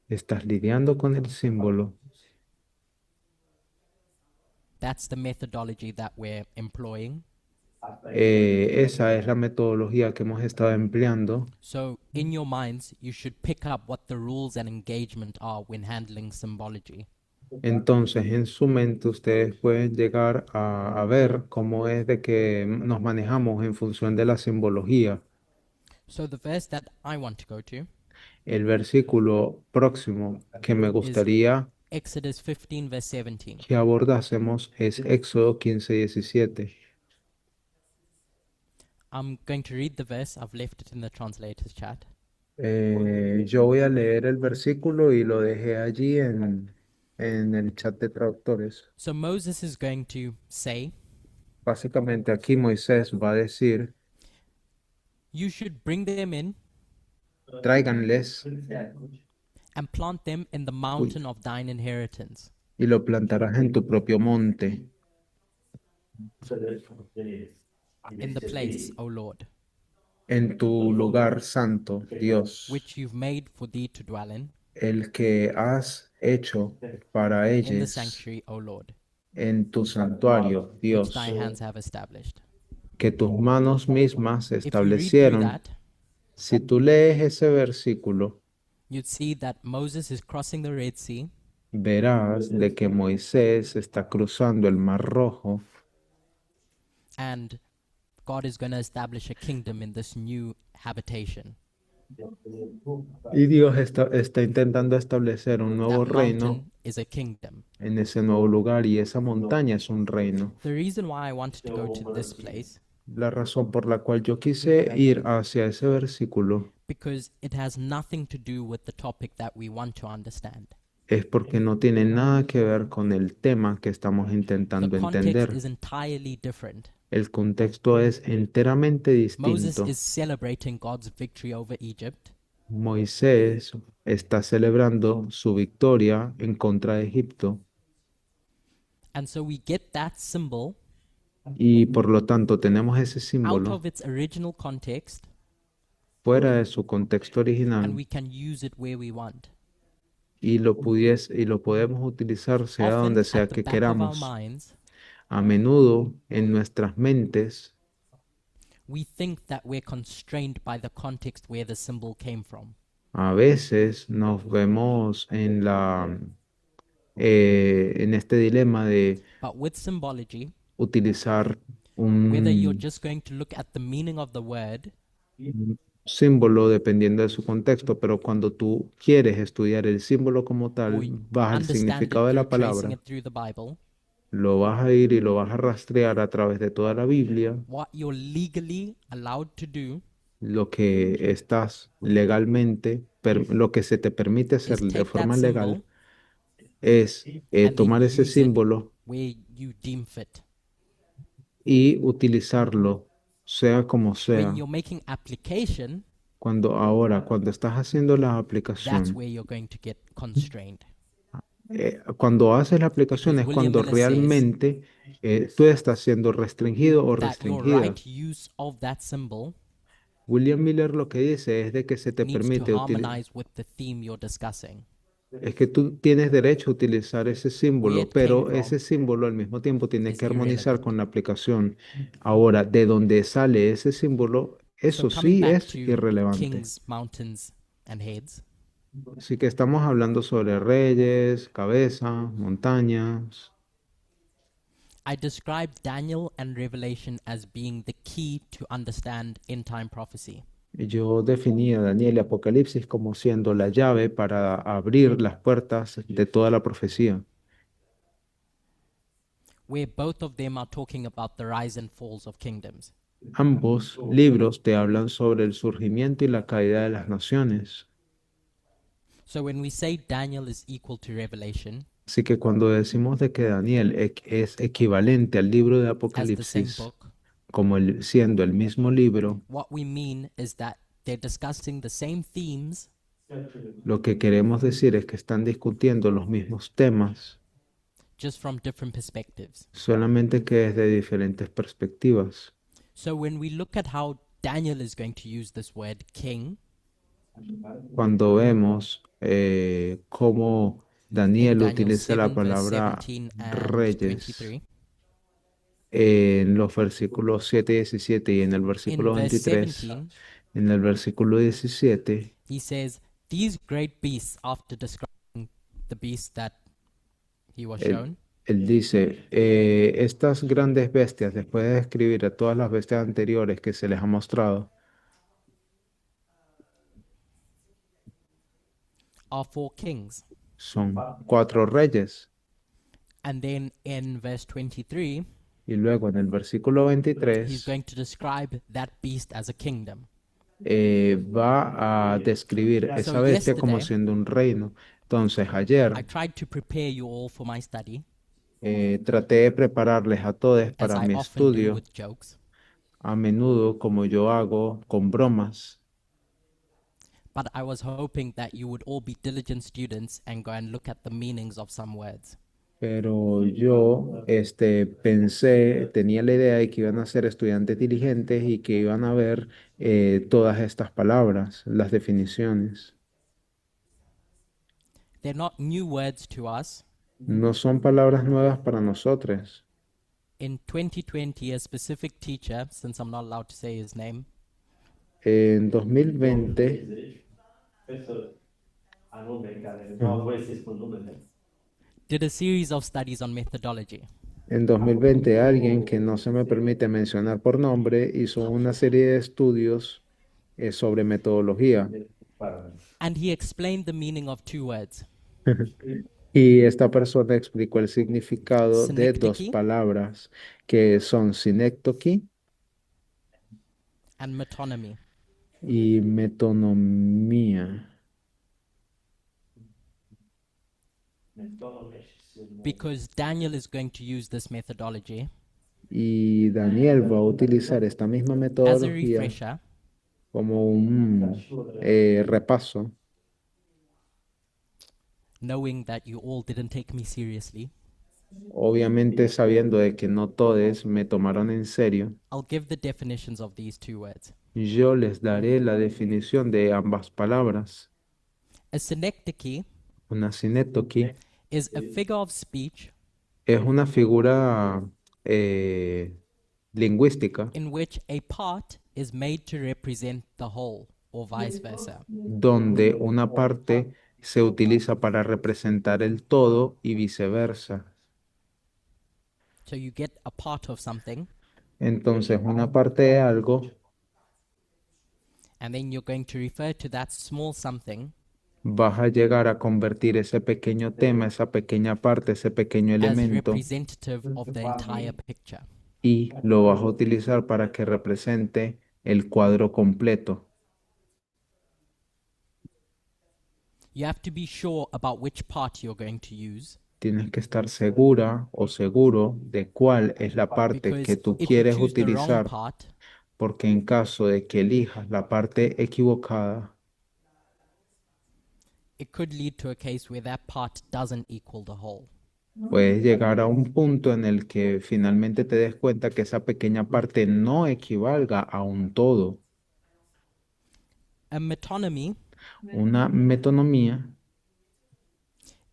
Estás lidiando con el símbolo.
that's the methodology that we're employing.
Esa es la metodología que hemos estado empleando.
So, in your minds, you should pick up what the rules and engagement are when handling symbology.
Entonces, en su mente ustedes pueden llegar a ver cómo es de que nos manejamos en función de la simbología.
So, the verse that I want to go to
El versículo próximo que me
is
gustaría
Exodus 15, verse 17.
que abordásemos es Éxodo 15:17.
I'm going to read the verse, I've left it in the translator's chat.
Yo voy a leer el versículo y lo dejé allí en el chat de traductores.
So, Moses is going to say,
Básicamente aquí Moisés va a decir,
you should bring them in
tráiganles
and plant them in the
uy,
mountain of thine inheritance.
y lo plantarás en tu propio monte,
In the place, O Lord.
en tu lugar santo, Dios,
which you've made for thee to dwell in,
el que has hecho para
in the
ellos
sanctuary, O Lord,
en tu santuario,
which
Dios,
thy hands have established.
que tus manos mismas
If you read through
establecieron.
that,
Si tú lees ese versículo,
you'd see that Moses is crossing the Red Sea,
verás de que Moisés está cruzando el Mar Rojo
and God is going to establish a kingdom in this new habitation.
y Dios está intentando establecer un nuevo
That
reino
mountain is a kingdom.
en ese nuevo lugar y esa montaña es un reino.
The reason why I wanted to go to this place,
La razón por la cual yo quise ir hacia ese versículo
because it has nothing to do with the topic that we want to understand.
es porque no tiene nada que ver con el tema que estamos
The
intentando
context
entender.
is entirely different.
El contexto es enteramente
Moses
distinto.
is celebrating God's victory over Egypt,
Moisés está celebrando su victoria en contra de Egipto
and so we get that symbol
y por lo tanto tenemos ese
out
símbolo
of its original context,
fuera de su contexto
and
original
we can use it where we want.
y lo podemos utilizar sea
Often,
donde
at
sea
the
que
back of our
queramos.
minds,
A menudo en nuestras mentes
we think that we're constrained by the context where the symbol came from.
a veces nos vemos en este dilema de
But with symbology,
utilizar
whether you're
un
just going to look at the meaning of the word
un símbolo dependiendo de su contexto, pero cuando tú quieres estudiar el símbolo como
or
tal, vas al
understand
significado
it
de
through
la
tracing
palabra,
it through the Bible,
lo vas a ir y lo vas a rastrear a través de toda la Biblia,
what you're legally allowed to do
lo que estás legalmente, lo que se te permite hacer
is
de
take that
forma legal
symbol
es
and then
tomar ese
use it
símbolo
where you deem fit.
y utilizarlo, sea como
When
sea.
you're making application,
Cuando estás haciendo la
that's
aplicación,
where you're going to get constrained.
cuando haces la aplicación
Because
es
William
cuando
Miller says
realmente tú estás siendo restringido o
that your
restringida.
right use of that symbol
William Miller lo que dice es de que se te
needs to
permite utilizar,
harmonize with the theme you're discussing.
es que tú tienes derecho a utilizar ese
Where
símbolo,
it came
pero ese
from
símbolo al mismo tiempo tiene
is
que armonizar
irrelevant.
con la aplicación. Ahora, de dónde sale ese símbolo,
So,
eso
coming
sí
back
es
to
irrelevante.
kings, mountains, and heads,
Así que estamos hablando sobre reyes, cabeza, montañas.
I described Daniel and Revelation as being the key to understand end time prophecy.
Yo definía a Daniel y Apocalipsis como siendo la llave para abrir las puertas de toda la profecía.
Where both of them are talking about the rise and falls of kingdoms.
Ambos libros te hablan sobre el surgimiento y la caída de las naciones.
So when we say Daniel is equal to Revelation
Así que cuando decimos de que Daniel es equivalente al libro de
as the same
Apocalipsis
book,
como siendo el mismo libro,
what we mean is that they're discussing the same themes,
lo que queremos decir es que están discutiendo los mismos temas,
just from different perspectives.
solamente que desde diferentes perspectivas.
So when we look at how Daniel is going to use this word king
Cuando vemos cómo
in
Daniel
Daniel
utiliza la
7, verse
palabra
17 and
reyes
23,
en los versículos 7 y 17 y en el
in
versículo
verse
23,
17,
en el versículo 17,
he says, these great beasts, after describing the beast that he was
él,
shown,
él dice, estas grandes bestias, después de describir a todas las bestias anteriores que se les ha mostrado,
are four kings.
son cuatro reyes.
And then in verse 23,
Y luego en el versículo
he's
23
going to describe that beast as a kingdom.
va a describir
So
esa bestia como
yesterday,
siendo un reino. Entonces,
I
ayer
tried to prepare you all for my study,
traté de prepararles a todos
as
para
I
mi
often do
estudio,
with jokes.
a menudo como yo hago con bromas,
But I was hoping that you would all be diligent students and go and look at the meanings of some words.
Pero yo, pensé, tenía la idea de que iban a ser estudiantes diligentes y que iban a ver todas estas palabras, las definiciones.
They're not new words to us.
No son palabras nuevas para nosotros.
In 2020, a specific teacher, since I'm not allowed to say his name,
En 2020,
did a series of studies on methodology.
en 2020 alguien que no se me permite mencionar por nombre hizo una serie de estudios sobre metodología.
And he explained the meaning of two words,
Y esta persona explicó el significado de dos
synecdoche
palabras que son sinecdoque
and metonymy,
y metonomía.
because Daniel is going to use this methodology
Y Daniel va a utilizar esta misma
as a
metodología
refresher
como un repaso,
knowing that you all didn't take me seriously.
obviamente sabiendo de que no todos me tomaron en serio.
I'll give the definitions of these two words.
Yo les daré la definición de ambas palabras.
A synecdoche
Una sinétoque
is a figure of speech
es una figura eh, lingüística
in which a part is made to represent the whole, or vice versa.
donde una parte se utiliza para representar el todo y viceversa.
So you get a part of something,
Entonces, una parte de algo
and then you're going to refer to that small something
vas a llegar a convertir ese pequeño tema, esa pequeña parte, ese pequeño
as
elemento
representative of the entire picture.
y lo vas a utilizar para que represente el cuadro completo.
You have to be sure about which part you're going to use,
Tienes que estar segura o seguro de cuál es la parte que
because
tú
if you
quieres
choose the wrong
utilizar,
part,
porque en caso de que elijas la parte equivocada,
it could lead to a case where that part doesn't equal the whole.
puedes llegar a un punto en el que finalmente te des cuenta que esa pequeña parte no equivalga a un todo.
A metonymy
Una metonomía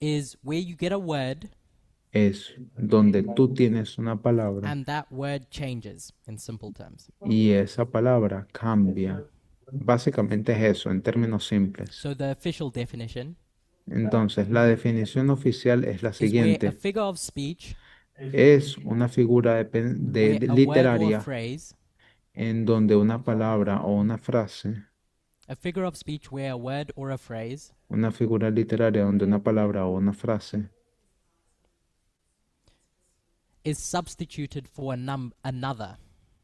is where you get a word
es donde tú tienes una palabra
and that word changes, in simple terms.
y esa palabra cambia. Básicamente es eso, en términos simples.
So the official definition
Entonces, la definición oficial es la
is where a
siguiente.
figure of speech,
Es una figura
where a word or a
literaria
phrase,
en donde una palabra o una frase,
a figure of speech where a word or a phrase
una figura literaria donde una palabra o una frase
is substituted for another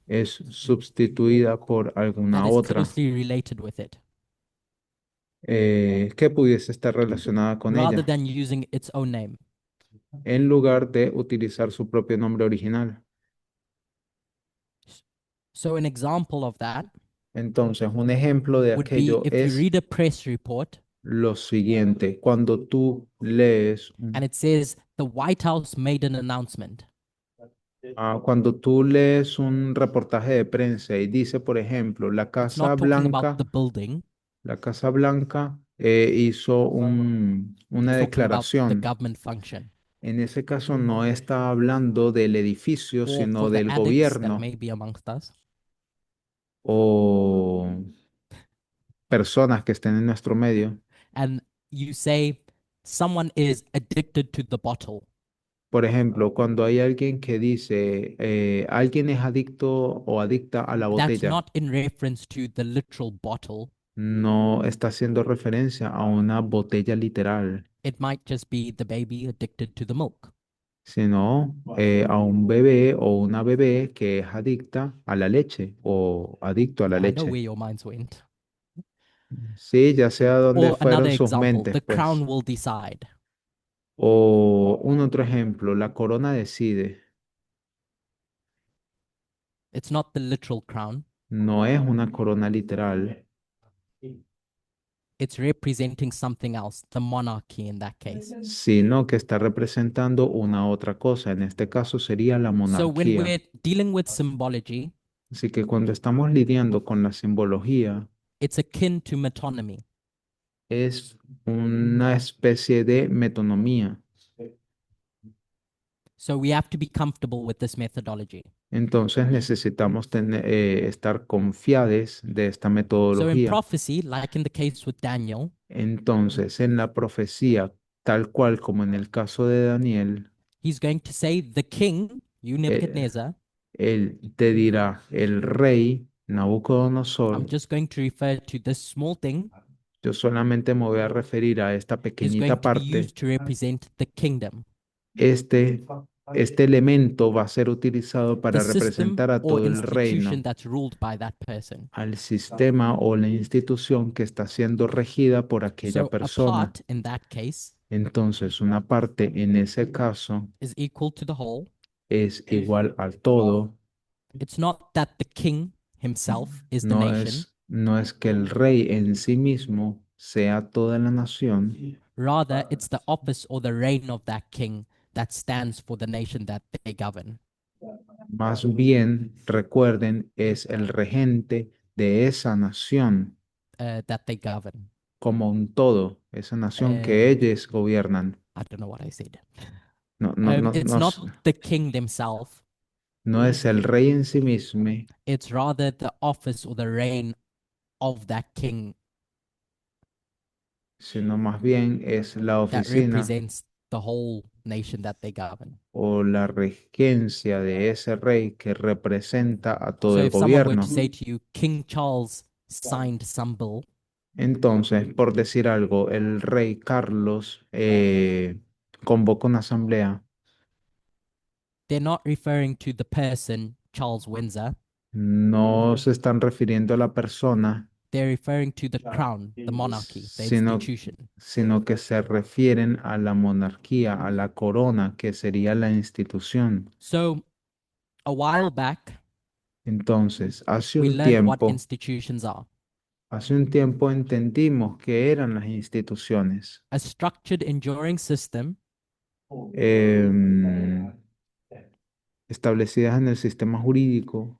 es sustituida por
that
alguna
is
otra
closely related with it,
que pudiese estar relacionada con
rather
ella,
than using its own name.
en lugar de utilizar su propio nombre original.
So an example of that
Entonces, un ejemplo de
would be
aquello
if you
es
read a press report
lo siguiente. Cuando tú lees,
and it says the White House made an announcement.
cuando tú lees un reportaje de prensa y dice, por ejemplo,
It's not talking about the building,
La Casa Blanca hizo una
it's talking about the
declaración.
government function.
En ese caso no está hablando del edificio,
Or for
sino
the
del
addicts that
gobierno
may be amongst us,
o personas que estén en nuestro medio.
and you say someone is addicted to the bottle,
Por ejemplo, cuando hay alguien que dice, alguien es adicto o adicta a la
that's
botella,
not in reference to the literal bottle.
no está haciendo referencia a una botella literal,
It might just be the baby addicted to the milk.
sino a un bebé o una bebé que es adicta a la leche o adicto a la
Yeah, I know where
leche.
your minds went.
Sí, ya sea donde
Or another
fueron sus
example,
mentes,
the
pues.
crown will decide.
O un otro ejemplo, la corona decide,
It's not the literal crown.
no es una corona literal,
It's representing something else, the monarchy in that case.
sino que está representando una otra cosa. En este caso sería la
So when
monarquía.
we're dealing with symbology,
Así que cuando estamos lidiando con la simbología,
it's akin to metonymy.
es una especie de metonomía.
So we have to be comfortable with this methodology.
Entonces necesitamos estar confiados de esta
So in
metodología.
prophecy, like in the case with Daniel,
Entonces, en la profecía, tal cual como en el caso de Daniel,
he's going to say, the king, you
eh,
Nebuchadnezzar,
él te dirá, el rey
I'm
Nabucodonosor,
just going to refer to this small thing,
yo solamente me voy a referir a esta
is going
pequeñita
to be
parte.
used to represent the kingdom,
Este, este elemento va a ser utilizado
the
para
system
representar a
or
todo el
institution
reino,
that's ruled by that person.
al sistema o la institución que está siendo regida por aquella
So a
persona.
part in that case
Entonces, una parte en ese caso
is equal to the whole.
es igual al todo.
It's not that the king himself is the
No
nation,
es, no es que el rey en sí mismo sea toda la nación,
rather, it's the office or the reign of that king that stands for the nation that they govern.
más bien, recuerden, es el regente de esa nación
That they govern.
como un todo, esa nación
Uh,
que ellos gobiernan.
I don't know what I said.
No, no, no,
It's
no,
not the king themselves.
no es el rey en sí mismo,
It's rather the office or the reign of that king
sino más bien es la
that
oficina
represents the whole nation that they govern.
o la regencia de ese rey que representa a todo
So
el
if someone were to
gobierno.
say to you, King Charles signed some bill,
Entonces, por decir algo, el rey Carlos convocó una asamblea.
they're not referring to the person Charles Windsor.
No se están refiriendo a la persona,
They're referring to the crown, the monarchy, the
sino,
institution.
sino que se refieren a la monarquía, a la corona, que sería la institución.
So a while back,
Entonces,
we learned what institutions are:
hace un tiempo entendimos que eran las instituciones
a structured, enduring system
em, establecidas en el sistema jurídico.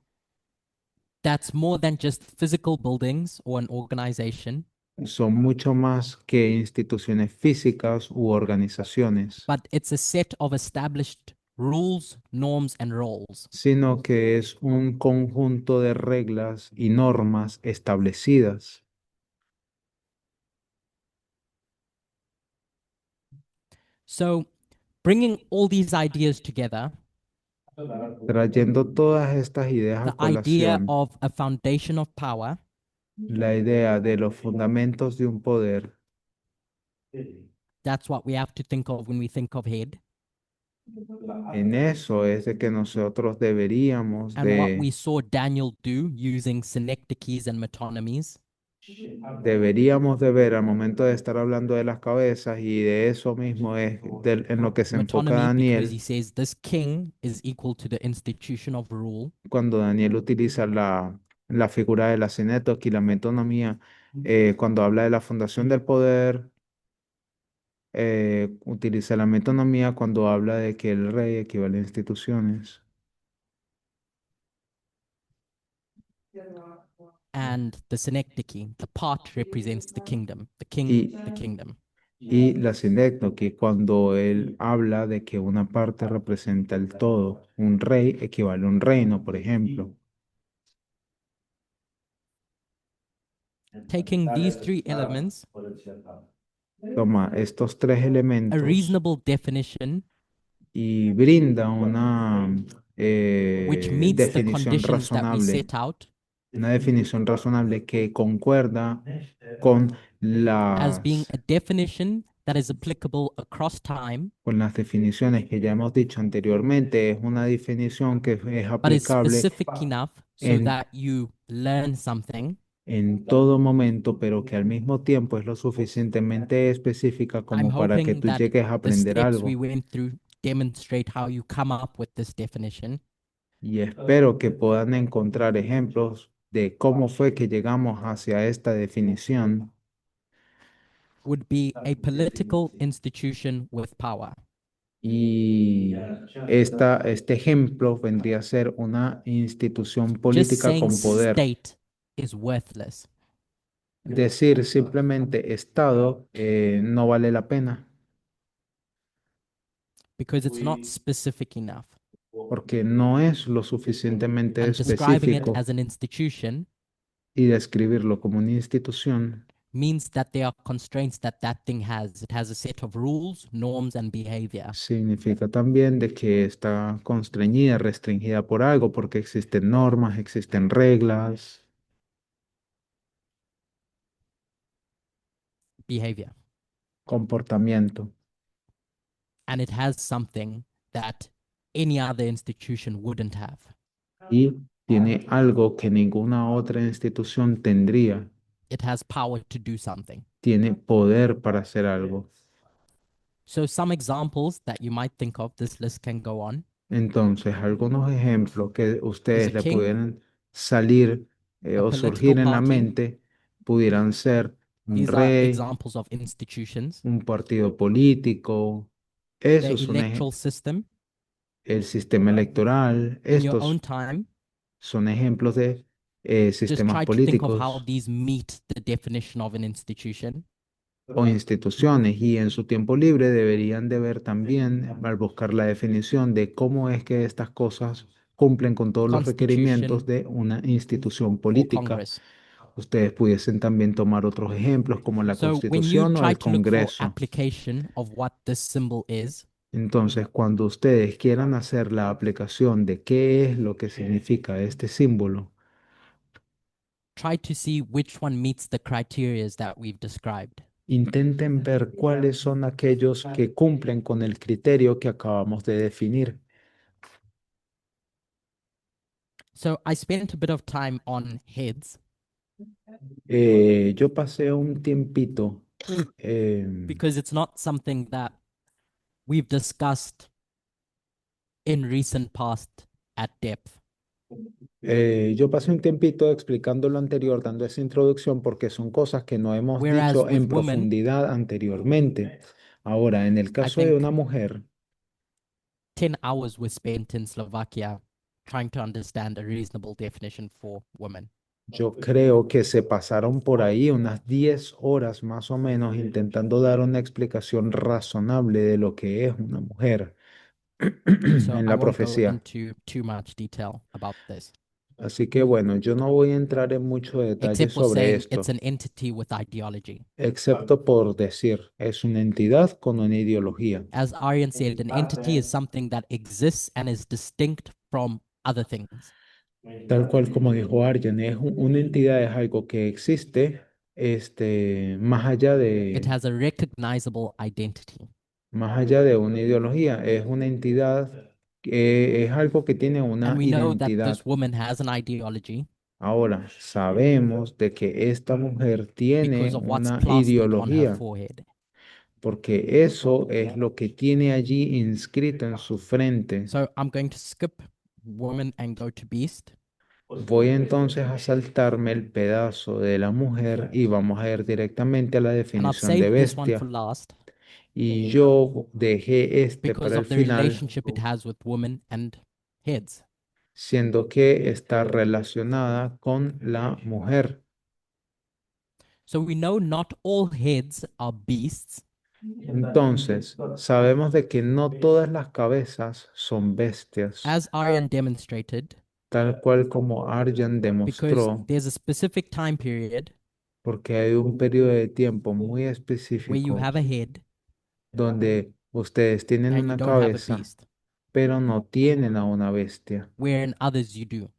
that's more than just physical buildings or an organization,
Son mucho más que instituciones físicas u organizaciones,
but it's a set of established rules, norms, and roles.
sino que es un conjunto de reglas y normas establecidas.
So, bringing all these ideas together,
Trayendo todas estas ideas a
the idea
colación,
of a foundation of power,
la idea de los fundamentos de un poder,
that's what we have to think of when we think of head.
en eso es de que nosotros deberíamos
And what we saw Daniel do using synecdoches and metonymies,
de ver al momento de estar hablando de las cabezas y de eso mismo es en lo que se enfoca
metonymy because he
Daniel
says this king is equal to the institution of rule,
cuando Daniel utiliza la figura de la cinética y la metonomía, cuando habla de la fundación del poder, utiliza la metonomía cuando habla de que el rey equivale a instituciones.
and the synecdoche, the part represents the kingdom, the king,
Y,
the kingdom.
y la sinécdoque cuando él habla de que una parte representa el todo. Un rey equivale a un reino, por ejemplo.
Taking these three elements,
Toma estos tres
a
elementos
reasonable definition
y brinda una
which meets the
definición
conditions that we
razonable,
set out
una definición razonable que concuerda con
as being
las,
a definition that is applicable across time,
con las definiciones que ya hemos dicho anteriormente. Es una definición que es
but is
aplicable
specific enough so
en,
that you learn something.
en todo momento, pero que al mismo tiempo es lo suficientemente específica
I'm
como para que
hoping
tú
that
llegues a
the
aprender
steps we
algo.
went through demonstrate how you come up with this definition.
Y espero que puedan encontrar ejemplos de cómo fue que llegamos hacia esta definición.
would be a political institution with power.
Y este ejemplo vendría a ser una institución
Just
política
saying
con poder.
state is worthless
Decir simplemente Estado no vale la pena
because it's not specific enough.
porque no es lo suficientemente
And describing it
específico
as an institution
y describirlo como una institución
means that there are constraints that that thing has. It has a set of rules, norms, and behavior.
significa también de que está constreñida, restringida por algo, porque existen normas, existen reglas,
Behavior.
comportamiento
And it has something that any other institution wouldn't have.
y tiene algo que ninguna otra institución tendría,
It has power to do something.
tiene poder para hacer algo.
So, some examples that you might think of, this list can go on,
Entonces, algunos ejemplos que
is a
ustedes le
king,
pudieran salir
a
o
political
surgir en la
party.
mente pudieran ser un
These are
rey,
examples of institutions.
un partido político, eso
The
es
electoral system.
el sistema electoral,
In your own
estos
time,
son ejemplos de
just
sistemas
try to think of how
políticos
these meet the definition of an institution.
o instituciones y en su tiempo libre deberían de ver también al buscar la definición de cómo es que estas cosas cumplen con todos los requerimientos
Constitution
de una institución
or
política.
Congress.
Ustedes pudiesen también tomar otros ejemplos como la
So when you
Constitución o
try
el
to look for
Congreso.
application of what this symbol is,
Entonces, cuando ustedes quieran hacer la aplicación de qué es lo que significa este símbolo,
try to see which one meets the criterias that we've described.
intenten ver cuáles son aquellos que cumplen con el criterio que acabamos de definir.
So I spent a bit of time on heads
Yo pasé un tiempito, em,
because it's not something that we've discussed in recent past at depth.
yo pasé un tiempito explicando lo anterior, dando esa introducción, porque son cosas que no hemos
Whereas
dicho
with
en
women,
profundidad anteriormente. Ahora, en el
I
caso de
think
una mujer,
10 hours were spent in Slovakia trying to understand a reasonable definition for women.
yo creo que se pasaron por ahí unas 10 horas más o menos intentando dar una explicación razonable de lo que es una mujer
So
en
I
la
won't go
profecía.
into too much detail about this,
Así que bueno, yo no voy a entrar en mucho detalle
except for
sobre
saying it's
esto,
an entity with ideology.
excepto por decir, es una entidad con una ideología.
As Aryan said, an entity is something that exists and is distinct from other things.
Tal cual como dijo Arjen, una entidad es algo que existe más allá
It has a recognizable identity.
más allá de una ideología, es una entidad, es algo que tiene
And
una
we know that
identidad.
this woman has an ideology
Ahora, sabemos de que esta mujer tiene
because of what's
una
plastered on her
ideología,
forehead.
porque eso es lo que tiene allí inscrito en su frente.
So I'm going to skip woman and go to beast.
Voy entonces a saltarme el pedazo de la mujer y vamos a ir directamente a la
And I've
definición de
saved this one for
bestia.
last
Y yo dejé
because
para el
of the
final,
relationship it has with women and heads.
siendo que está relacionada con la mujer.
So we know not all heads are beasts,
Entonces, sabemos de que no todas las cabezas son bestias,
as Aryan demonstrated,
tal cual como Arjan
because
demostró,
there's a specific time period
porque hay un periodo de tiempo muy
where you
específico
have a head
donde ustedes tienen
and you
una
don't have a
cabeza,
beast,
pero no tienen a una bestia,
where in others you do,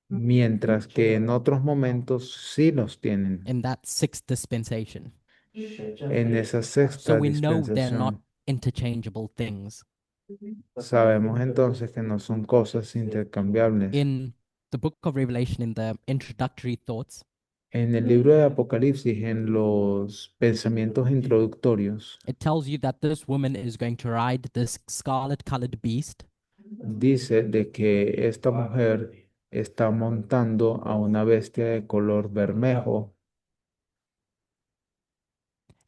mientras que en otros momentos sí los tienen.
in that sixth dispensation.
En esa
So
sexta
we know they're not
dispensación,
interchangeable things.
sabemos entonces que no son cosas intercambiables.
In the book of Revelation, in the introductory thoughts,
En el libro de Apocalipsis, en los pensamientos introductorios,
it tells you that this woman is going to ride this scarlet colored beast,
dice de que esta mujer está montando a una bestia de color bermejo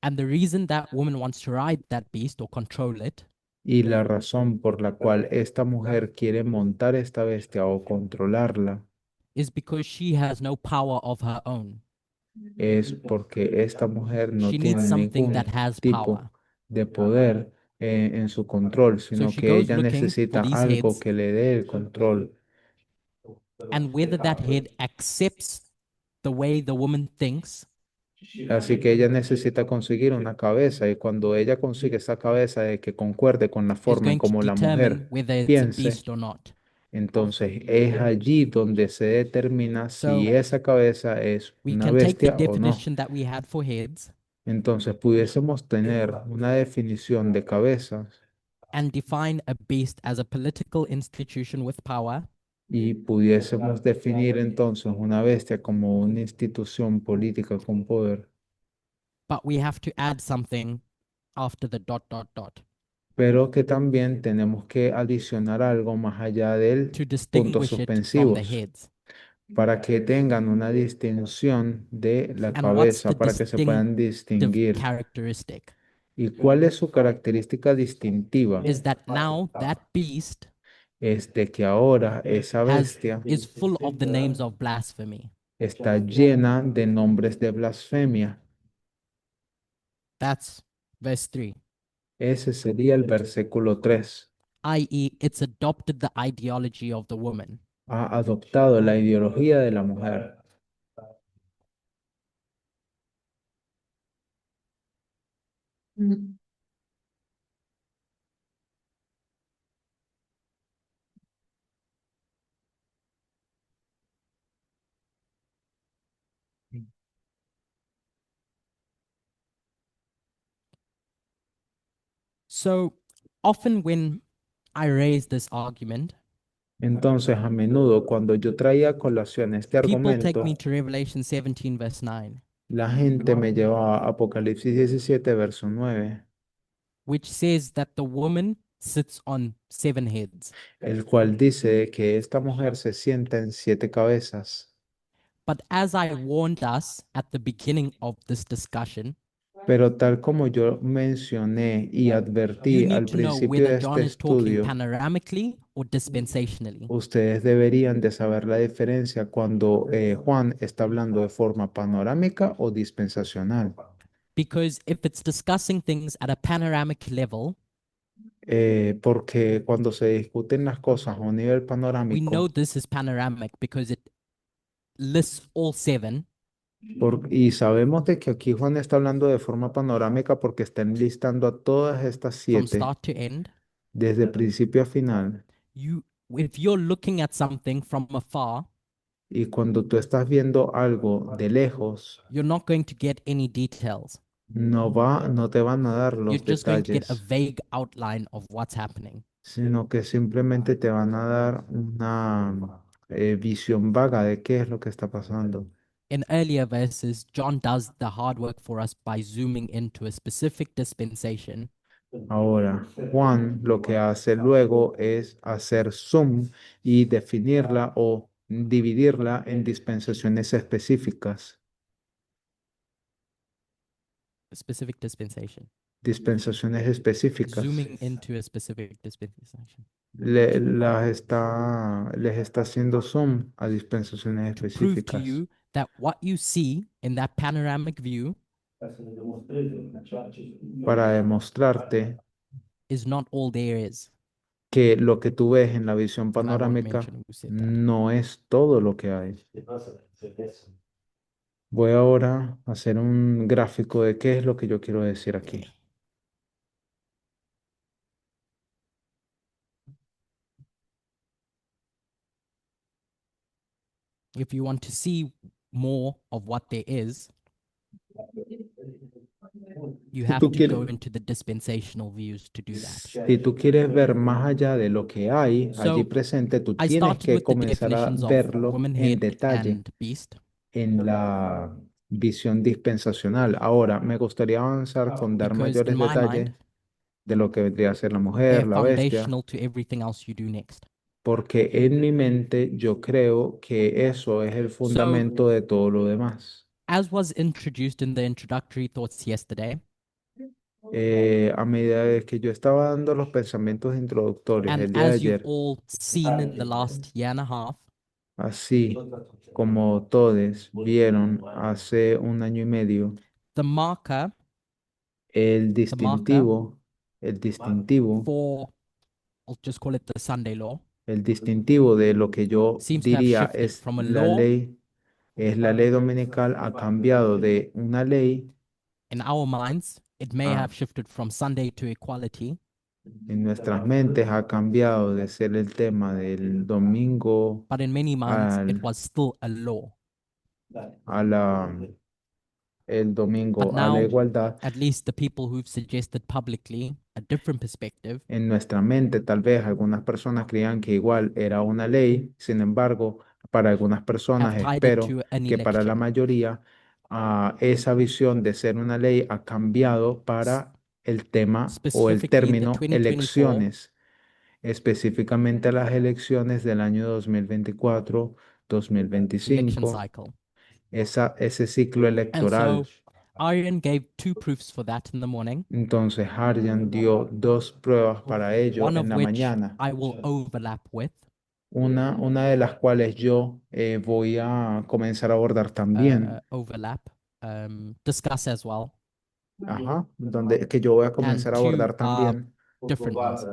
And the reason that woman wants to ride that beast or control it
Y la razón por la cual esta mujer quiere montar esta bestia o controlarla
is because she has no power of her own.
es porque esta mujer no
She needs
tiene
something that
ningún
has
tipo
power.
de poder en su control,
So
sino
she
que
goes
ella
looking for
necesita
these
algo
heads,
que le dé el control.
and whether that head accepts the way the woman thinks
Así que ella necesita conseguir una cabeza y cuando ella consigue esa cabeza de que concuerde con la
is
forma en
going to
cómo la
determine
mujer
whether it's a
piense,
beast or not.
entonces es allí donde se determina
So
si esa cabeza es
we
una
can take the
bestia o no.
definition that we had for heads
Entonces pudiésemos tener una definición de cabezas
and define a beast as a political institution with power,
y pudiésemos definir entonces una bestia como una institución política con poder,
but we have to add something after the dot dot dot
pero que también tenemos que adicionar algo más allá del
to
puntos
distinguish it from the
suspensivos
heads.
para que tengan una distinción de la
And what's the
cabeza, para que se puedan
distinctive
distinguir.
characteristic?
¿Y cuál es su característica distintiva?
Is that now that beast
Es de que ahora esa
has
bestia
is full of the names of blasphemy.
está llena de nombres de blasfemia.
That's verse 3.
Ese sería el versículo 3.
I.e., it's adopted the ideology of the woman.
Ha adoptado la ideología de la mujer.
So often when I raise this argument,
Entonces, a menudo cuando yo traía a colación este
people take
argumento,
me to Revelation 17, verse 9,
la gente me llevaba a Apocalipsis 17, verso 9,
which says that the woman sits on 7 heads.
el cual dice que esta mujer se sienta en 7 cabezas.
But as I warned us at the beginning of this discussion,
Pero tal como yo mencioné y
you
advertí
need
al
to know
principio
whether
de este
John is talking
estudio,
panoramically or dispensationally.
ustedes deberían de saber la diferencia cuando Juan está hablando de forma panorámica o dispensacional.
Because if it's discussing things at a panoramic level,
Porque cuando se discuten las cosas a un nivel
we know
panorámico,
this is panoramic because it lists all 7
y sabemos de que aquí Juan está hablando de forma panorámica porque está enlistando a todas estas
from
7
start to end.
desde principio a final.
If you're looking at something from afar,
Y cuando tú estás viendo algo de lejos,
you're not going to get any details.
no te van a dar
You're
los
just going to get a
detalles,
vague outline of what's happening.
sino que simplemente te van a dar una visión vaga de qué es lo que está pasando.
In earlier verses, John does the hard work for us by zooming into a specific dispensation
Ahora, Juan lo que hace luego es hacer zoom y definirla o dividirla en dispensaciones específicas.
specific dispensation,
Dispensaciones específicas.
zooming into a specific dispensation
Les está haciendo zoom a dispensaciones
to prove to
específicas
you that what you see in that panoramic view
para demostrarte
is not all there is.
que lo que tú ves en la visión
And I won't
panorámica
mention who said that.
no es todo lo que hay. Voy ahora a hacer un gráfico de qué es lo que yo quiero decir aquí.
If you want to see more of what there is, you
Si
have
tú
to go
quieres,
into the dispensational views to do that.
si tú quieres ver más allá de lo que hay allí
So
presente, tú
I
tienes
started
que
with the
comenzar a
definitions of
verlo
woman,
en
head,
detalle
and beast.
en la visión dispensacional. Ahora, me gustaría avanzar con dar
Because in
mayores
my mind,
detalles de lo que vendría a ser la
they're
mujer, la bestia,
foundational to everything else you do next.
porque en mi mente yo creo que eso es el
So,
fundamento de todo lo demás.
as was introduced in the introductory thoughts yesterday,
A medida de que yo estaba dando los pensamientos introductorios
And
el día de
as you've
ayer,
all seen in the last year and a half,
así como todos vieron hace un año y medio,
the marker,
el
the marker
distintivo, el distintivo,
for, I'll just call it the Sunday law,
el distintivo de lo que yo
seems to have
diría
shifted from a law
es la ley dominical, ha cambiado de una ley
in our minds. It may
a,
have shifted from Sunday to equality,
en nuestras mentes, ha cambiado de ser el tema del domingo
but in many minds, it
al,
was still a law.
a la, el
But
domingo a la
now,
igualdad.
at least the people who've suggested publicly a different perspective
En nuestra mente, tal vez algunas personas creían que igual era una ley, sin embargo, para algunas
have
personas,
tied it
espero
to an
que para la
election,
mayoría, esa visión de ser una ley ha cambiado
S-
para el tema o el
specifically the
término
2024
elecciones, específicamente las elecciones del año 2024,
election
2025,
cycle.
ese ciclo
And
electoral.
so Aryan gave two proofs for that in the morning,
Entonces, Harjan dio dos pruebas para ello
one
en
of
la
which
mañana.
I will overlap with,
Una de las cuales yo voy a comenzar a abordar también,
overlap, discuss as well,
ajá, donde que yo voy a
and
comenzar a
two
abordar
are
también,
different ones.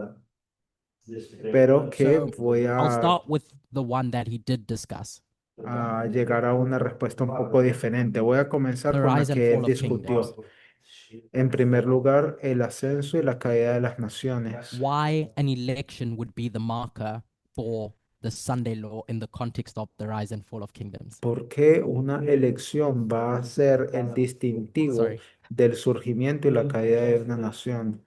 pero que
So
voy
I'll start with the one that he did discuss,
a llegar a una respuesta un poco diferente. Voy a comenzar
the
con la
rise and
que él
fall of
discutió.
kingdoms.
En primer lugar, el ascenso y la caída de las naciones.
Why an election would be the marker for the Sunday law in the context of the rise and fall of kingdoms.
¿Por qué una elección va a ser el distintivo
Sorry.
del surgimiento y la caída de una nación?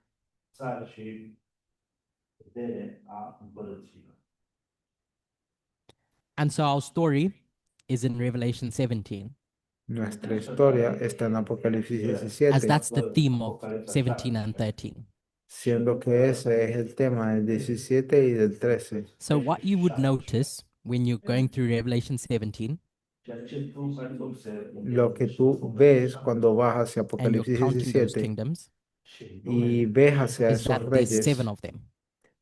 And so our story is in Revelation 17,
Nuestra historia está en Apocalipsis
as
17,
that's the theme of 17 and 13.
siendo que ese es el tema del 17 y del 13.
So, what you would notice when you're going through Revelation 17
Lo que tú ves cuando vas hacia
and you're
Apocalipsis
counting those
17
kingdoms
y ves hacia
is
esos
that there's seven
reyes,
of them.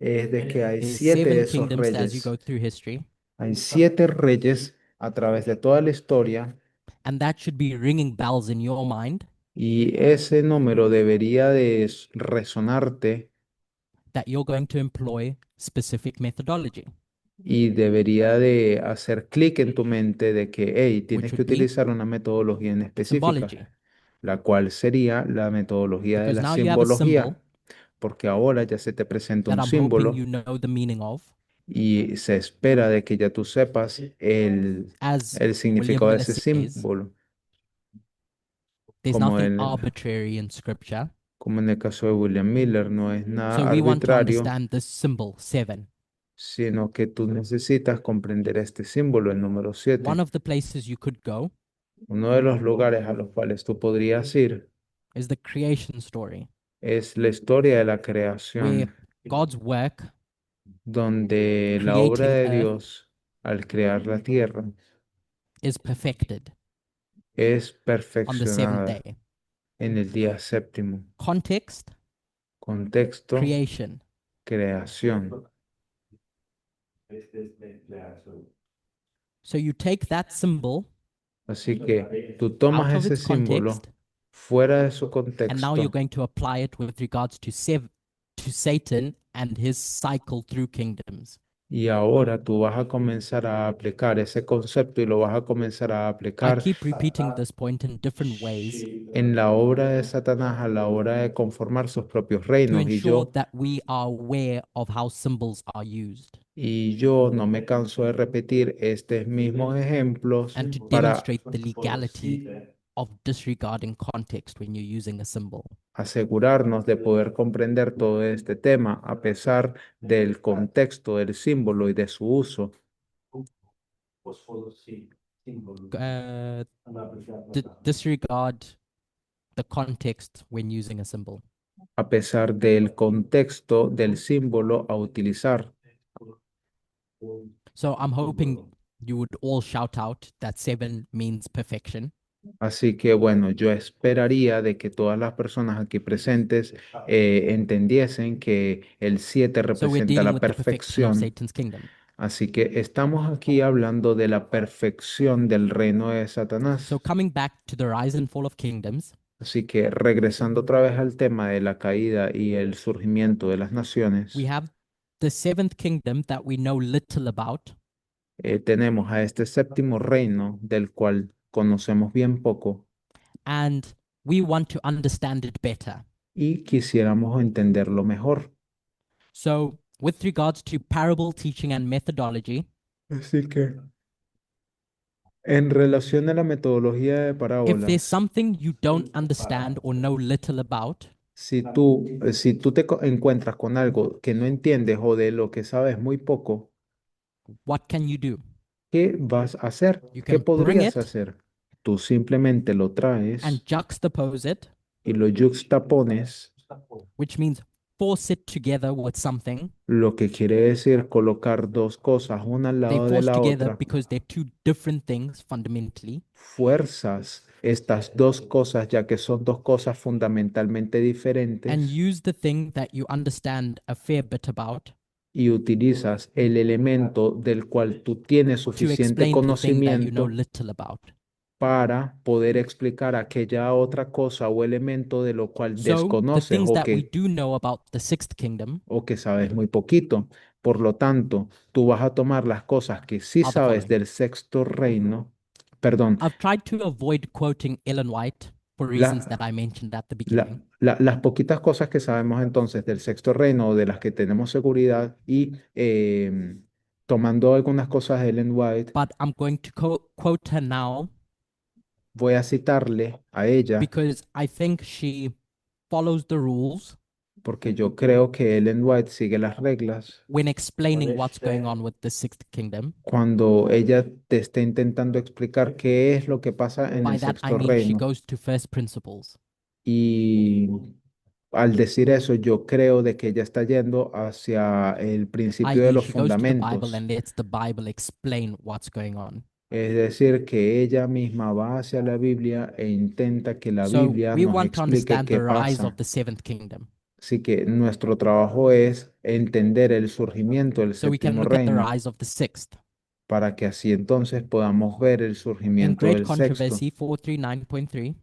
es de que hay
There's
7 de
seven
esos
kingdoms as you
reyes.
go through history,
Hay 7 reyes a través de toda la historia
and that should be ringing bells in your mind
y ese número debería de resonarte
that you're going to employ specific methodology,
y debería de hacer clic en tu mente de que, hey,
which
tienes que
would be
utilizar una metodología en específica,
symbology.
la cual sería la metodología de
Because
la
now you have a
simbología,
symbol
porque ahora ya se te presenta
that
un
I'm hoping
símbolo
you know the meaning of,
y se espera de que ya tú sepas
as
el
William
significado de
Miller
ese
says,
símbolo,
there's
como
nothing
en,
arbitrary in scripture.
como en el caso de William Miller, no es
So
nada
we want to
arbitrario,
understand this symbol, seven.
sino que tú necesitas comprender este símbolo, el número
One
7.
of the places you could go
Uno de los lugares a los cuales tú podrías ir
is the creation story,
es la historia de la
where
creación,
God's work
donde la obra
creating
de
earth
Dios al crear la tierra
is perfected
es
on the seventh
perfeccionada
day.
en el día séptimo.
Context,
Contexto,
creation.
creación.
So you take that symbol
Así que tú
out
tomas
of
ese
its
símbolo
context,
fuera de su
and now you're
contexto
going to apply it with regards to to Satan and his cycle through kingdoms.
y ahora tú vas a comenzar a aplicar ese concepto y lo vas a comenzar a
I
aplicar
keep repeating this point in different ways
en la obra de Satanás a la hora de conformar sus propios
to
reinos
ensure that we are aware of how symbols are used
y yo no me canso de repetir estos mismos ejemplos
and to
para
demonstrate the legality of disregarding context when you're using a symbol.
asegurarnos de poder comprender todo este tema a pesar del contexto del símbolo y de su uso,
Uh, disregard the context when using a symbol.
a pesar del contexto del símbolo a utilizar.
So I'm hoping you would all shout out that seven means perfection.
Así que bueno, yo esperaría de que todas las personas aquí presentes entendiesen que el 7
So we're
representa
dealing
la
with the perfection of
perfección.
Satan's kingdom.
Así que estamos aquí hablando de la perfección del reino de
So
Satanás.
coming back to the rise and fall of kingdoms,
Así que regresando otra vez al tema de la caída y el surgimiento de las
we
naciones,
have the seventh kingdom that we know little about,
tenemos a este séptimo reino del cual conocemos bien poco
and we want to understand it better.
y quisiéramos entenderlo mejor.
So, with regards to parable teaching and methodology,
Así que en relación a la metodología de
if there's
parábolas,
something you don't understand or know little about,
si tú encuentras con algo que no entiendes o de lo que sabes muy poco,
what can you do?
¿qué vas a hacer?
You
¿Qué
can bring
podrías
it
hacer? Tú simplemente lo
and
traes
juxtapose it,
y lo yuxtapones,
which means force it together with something.
lo que quiere decir colocar dos cosas una al
They
lado de
force
la
together
otra,
because they're two different things fundamentally,
fuerzas estas dos cosas ya que son dos cosas fundamentalmente
and
diferentes
use the thing that you understand a fair bit about
y utilizas el elemento del cual tú tienes
to
suficiente
explain the thing that you know
conocimiento
little about.
para poder explicar aquella otra cosa o elemento de lo cual
So, the
desconoces
things that we do know about the sixth kingdom
o que sabes muy poquito. Por lo tanto, tú vas a tomar las cosas que sí
are the
sabes
following.
del sexto reino, perdón,
I've tried to avoid quoting Ellen White for reasons
la-
that I mentioned at the beginning,
las poquitas cosas que sabemos entonces del sexto reino o de las que tenemos seguridad y tomando algunas cosas de Ellen White,
but I'm going to quote her now
voy a citarle a ella
because I think she follows the rules
porque yo creo que Ellen White sigue las reglas
when explaining what's going on with the sixth kingdom.
cuando ella te está intentando explicar qué es lo que pasa en
By
el
that, I
sexto
mean she
reino.
goes to first principles,
Y al decir eso, yo creo de que ella está yendo hacia el principio de
i.e.,
los
she goes to the Bible
fundamentos.
and lets the Bible explain what's going on.
Es decir, que ella misma va hacia la Biblia e intenta que la
So,
Biblia
we
nos
want to
explique
understand
qué
the rise of
pasa.
the seventh kingdom
Así que nuestro trabajo es entender el surgimiento del
so we can
séptimo
look at the
reino
rise of the sixth.
para que así entonces podamos ver el
In
surgimiento
Great
del sexto.
Controversy 439.3,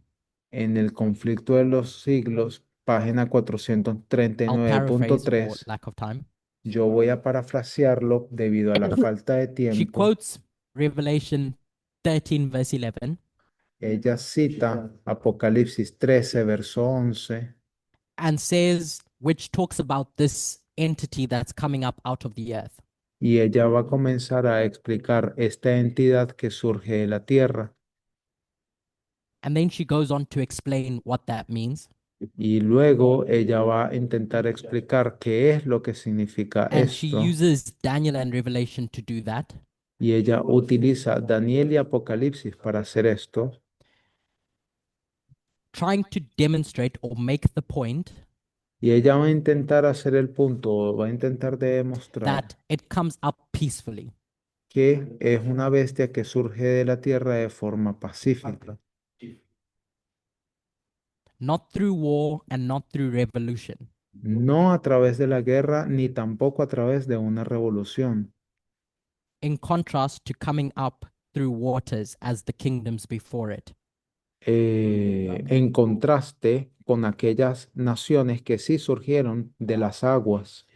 En el conflicto de los siglos, página
I'll paraphrase for
439.3,
lack of time.
yo voy a parafrasearlo debido a la falta de
She
tiempo.
quotes Revelation 13, verse 11,
Ella cita Apocalipsis 13, verso 11,
and says, which talks about this entity that's coming up out of the earth.
y ella va a comenzar a explicar esta entidad que surge de la tierra.
And then she goes on to explain what that means.
Y luego ella va a intentar explicar qué es lo que significa
And she
esto.
uses Daniel and Revelation to do that.
Y ella utiliza Daniel y Apocalipsis para hacer esto.
Trying to demonstrate or make the point
Y ella va a intentar hacer el punto, va a intentar demostrar
that it comes up peacefully,
que es una bestia que surge de la tierra de forma pacífica,
not through war and not through revolution,
no a través de la guerra ni tampoco a través de una revolución,
in contrast to coming up through waters as the kingdoms before it.
en contraste con aquellas naciones que sí surgieron de las aguas.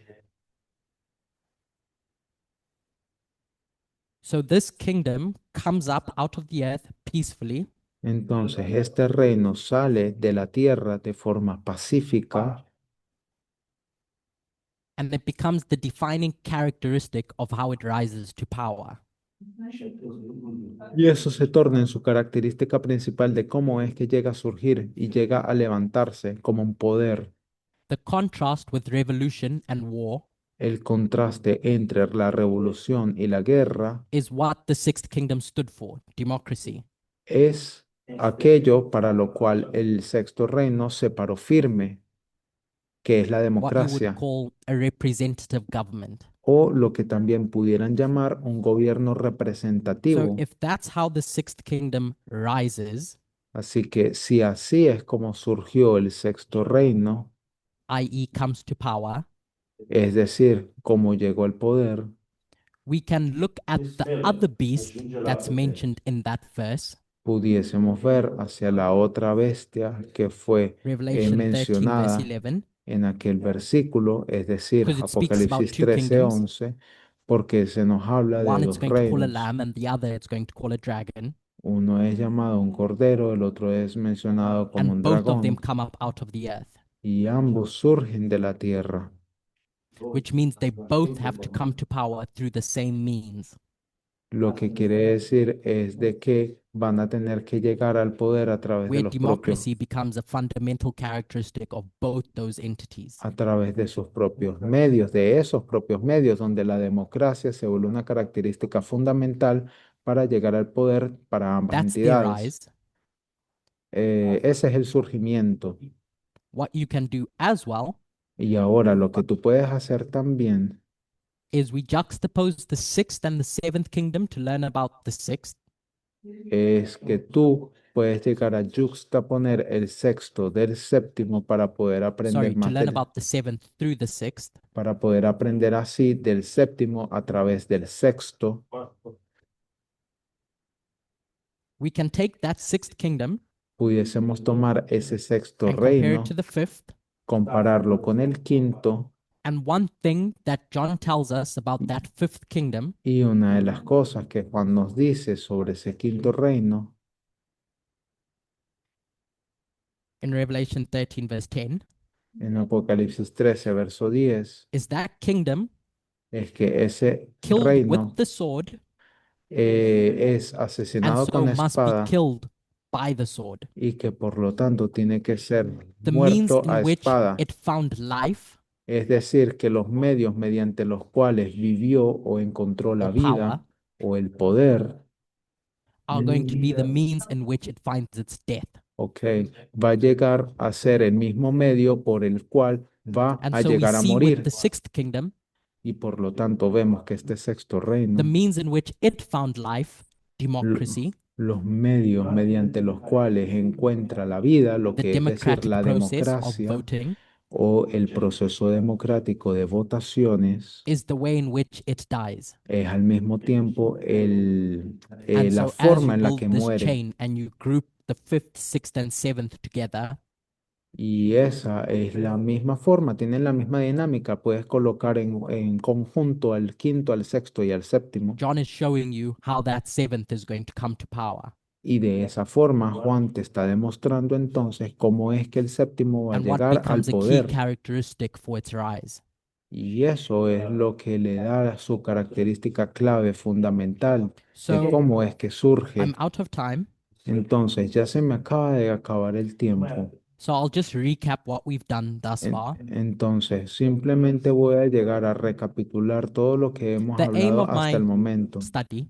So this kingdom comes up out of the earth peacefully,
Entonces, este reino sale de la tierra de forma pacífica
and it becomes the defining characteristic of how it rises to power.
y eso se torna en su característica principal de cómo es que llega a surgir y llega a levantarse como un poder.
The contrast with revolution and war
El contraste entre la revolución y la guerra
is what the sixth kingdom stood for, democracy.
es aquello para lo cual el sexto reino se paró firme, que es la
What you would
democracia,
call a representative government.
o lo que también pudieran llamar un gobierno
So
representativo.
if that's how the sixth kingdom rises,
Así que si así es como surgió el sexto reino,
i.e., comes to power,
es decir, cómo llegó al poder,
we can look at the other beast that's mentioned in that verse,
pudiésemos ver hacia la otra bestia que fue
Revelation 13, verse
mencionada
11,
en aquel versículo, es decir,
because it speaks about
Apocalipsis
two
13,
kingdoms.
11, porque se nos habla de
One it's
dos
going to call a
reinos.
lamb, and the other it's going to call a dragon.
Uno es llamado un cordero, el otro es mencionado como
And
un
both of them
dragón,
come up out of the earth,
y ambos surgen de la tierra,
which means they both have to come to power through the same means,
lo que quiere decir es de que van a tener que llegar al poder
where democracy becomes a fundamental characteristic of both those entities.
a través de sus propios medios, de esos propios medios, donde la democracia se vuelve una característica fundamental para llegar al poder para ambas
That's their
entidades.
eyes.
Ese es el surgimiento.
What you can do as well
Y ahora lo que tú puedes hacer también
is we juxtapose the sixth and the seventh kingdom to learn about the sixth,
es que tú puedes llegar a juxtaponer el sexto del séptimo para poder aprender
sorry, to
más
learn
del,
about the seventh through the sixth.
para poder aprender así del séptimo a través del sexto.
We can take that sixth kingdom
Pudiésemos tomar ese sexto
and compare it
reino,
to the fifth.
compararlo con el quinto,
And one thing that John tells us about that fifth kingdom
y una de las cosas que Juan nos dice sobre ese quinto reino
in Revelation 13, verse 10,
en Apocalipsis 13, verso 10,
is that kingdom
es que ese
killed with
reino
the sword
es
and
asesinado
so
con
must be
espada
killed by the sword.
y que por lo tanto tiene que ser
The means
muerto a
in which
espada.
it found life
Es decir, que los medios mediante los cuales vivió o encontró la
or power
vida o el poder,
are going to be the means in which it finds its death.
ok, va a llegar a ser el mismo medio por el cual va
And
a
so we
llegar a
see with the
morir.
sixth kingdom,
Y por lo tanto vemos que este sexto
the
reino,
means in which it found life,
l-
democracy,
los medios mediante los cuales encuentra la vida, lo
the
que es decir,
democratic
la
process of
democracia
voting,
o el proceso democrático de votaciones,
is the way in which it dies.
es al mismo tiempo
And
la
so as you
forma en la que
build this
muere.
chain and you group the fifth, sixth, and seventh together,
Y esa es la misma forma, tienen la misma dinámica. Puedes colocar en conjunto al quinto, al sexto y al séptimo.
John is showing you how that seventh is going to come to power
Y de esa forma Juan te está demostrando entonces cómo es que el séptimo va a
and what
llegar al
becomes a key
poder.
characteristic for its rise.
Y eso es lo que le da su característica clave fundamental de
So
cómo es que surge.
I'm out of time.
Entonces, ya se me acaba de acabar el tiempo.
So I'll just recap what we've done thus far.
Entonces, simplemente voy a llegar a recapitular todo lo que hemos
The aim
hablado
of
hasta
my
el momento.
study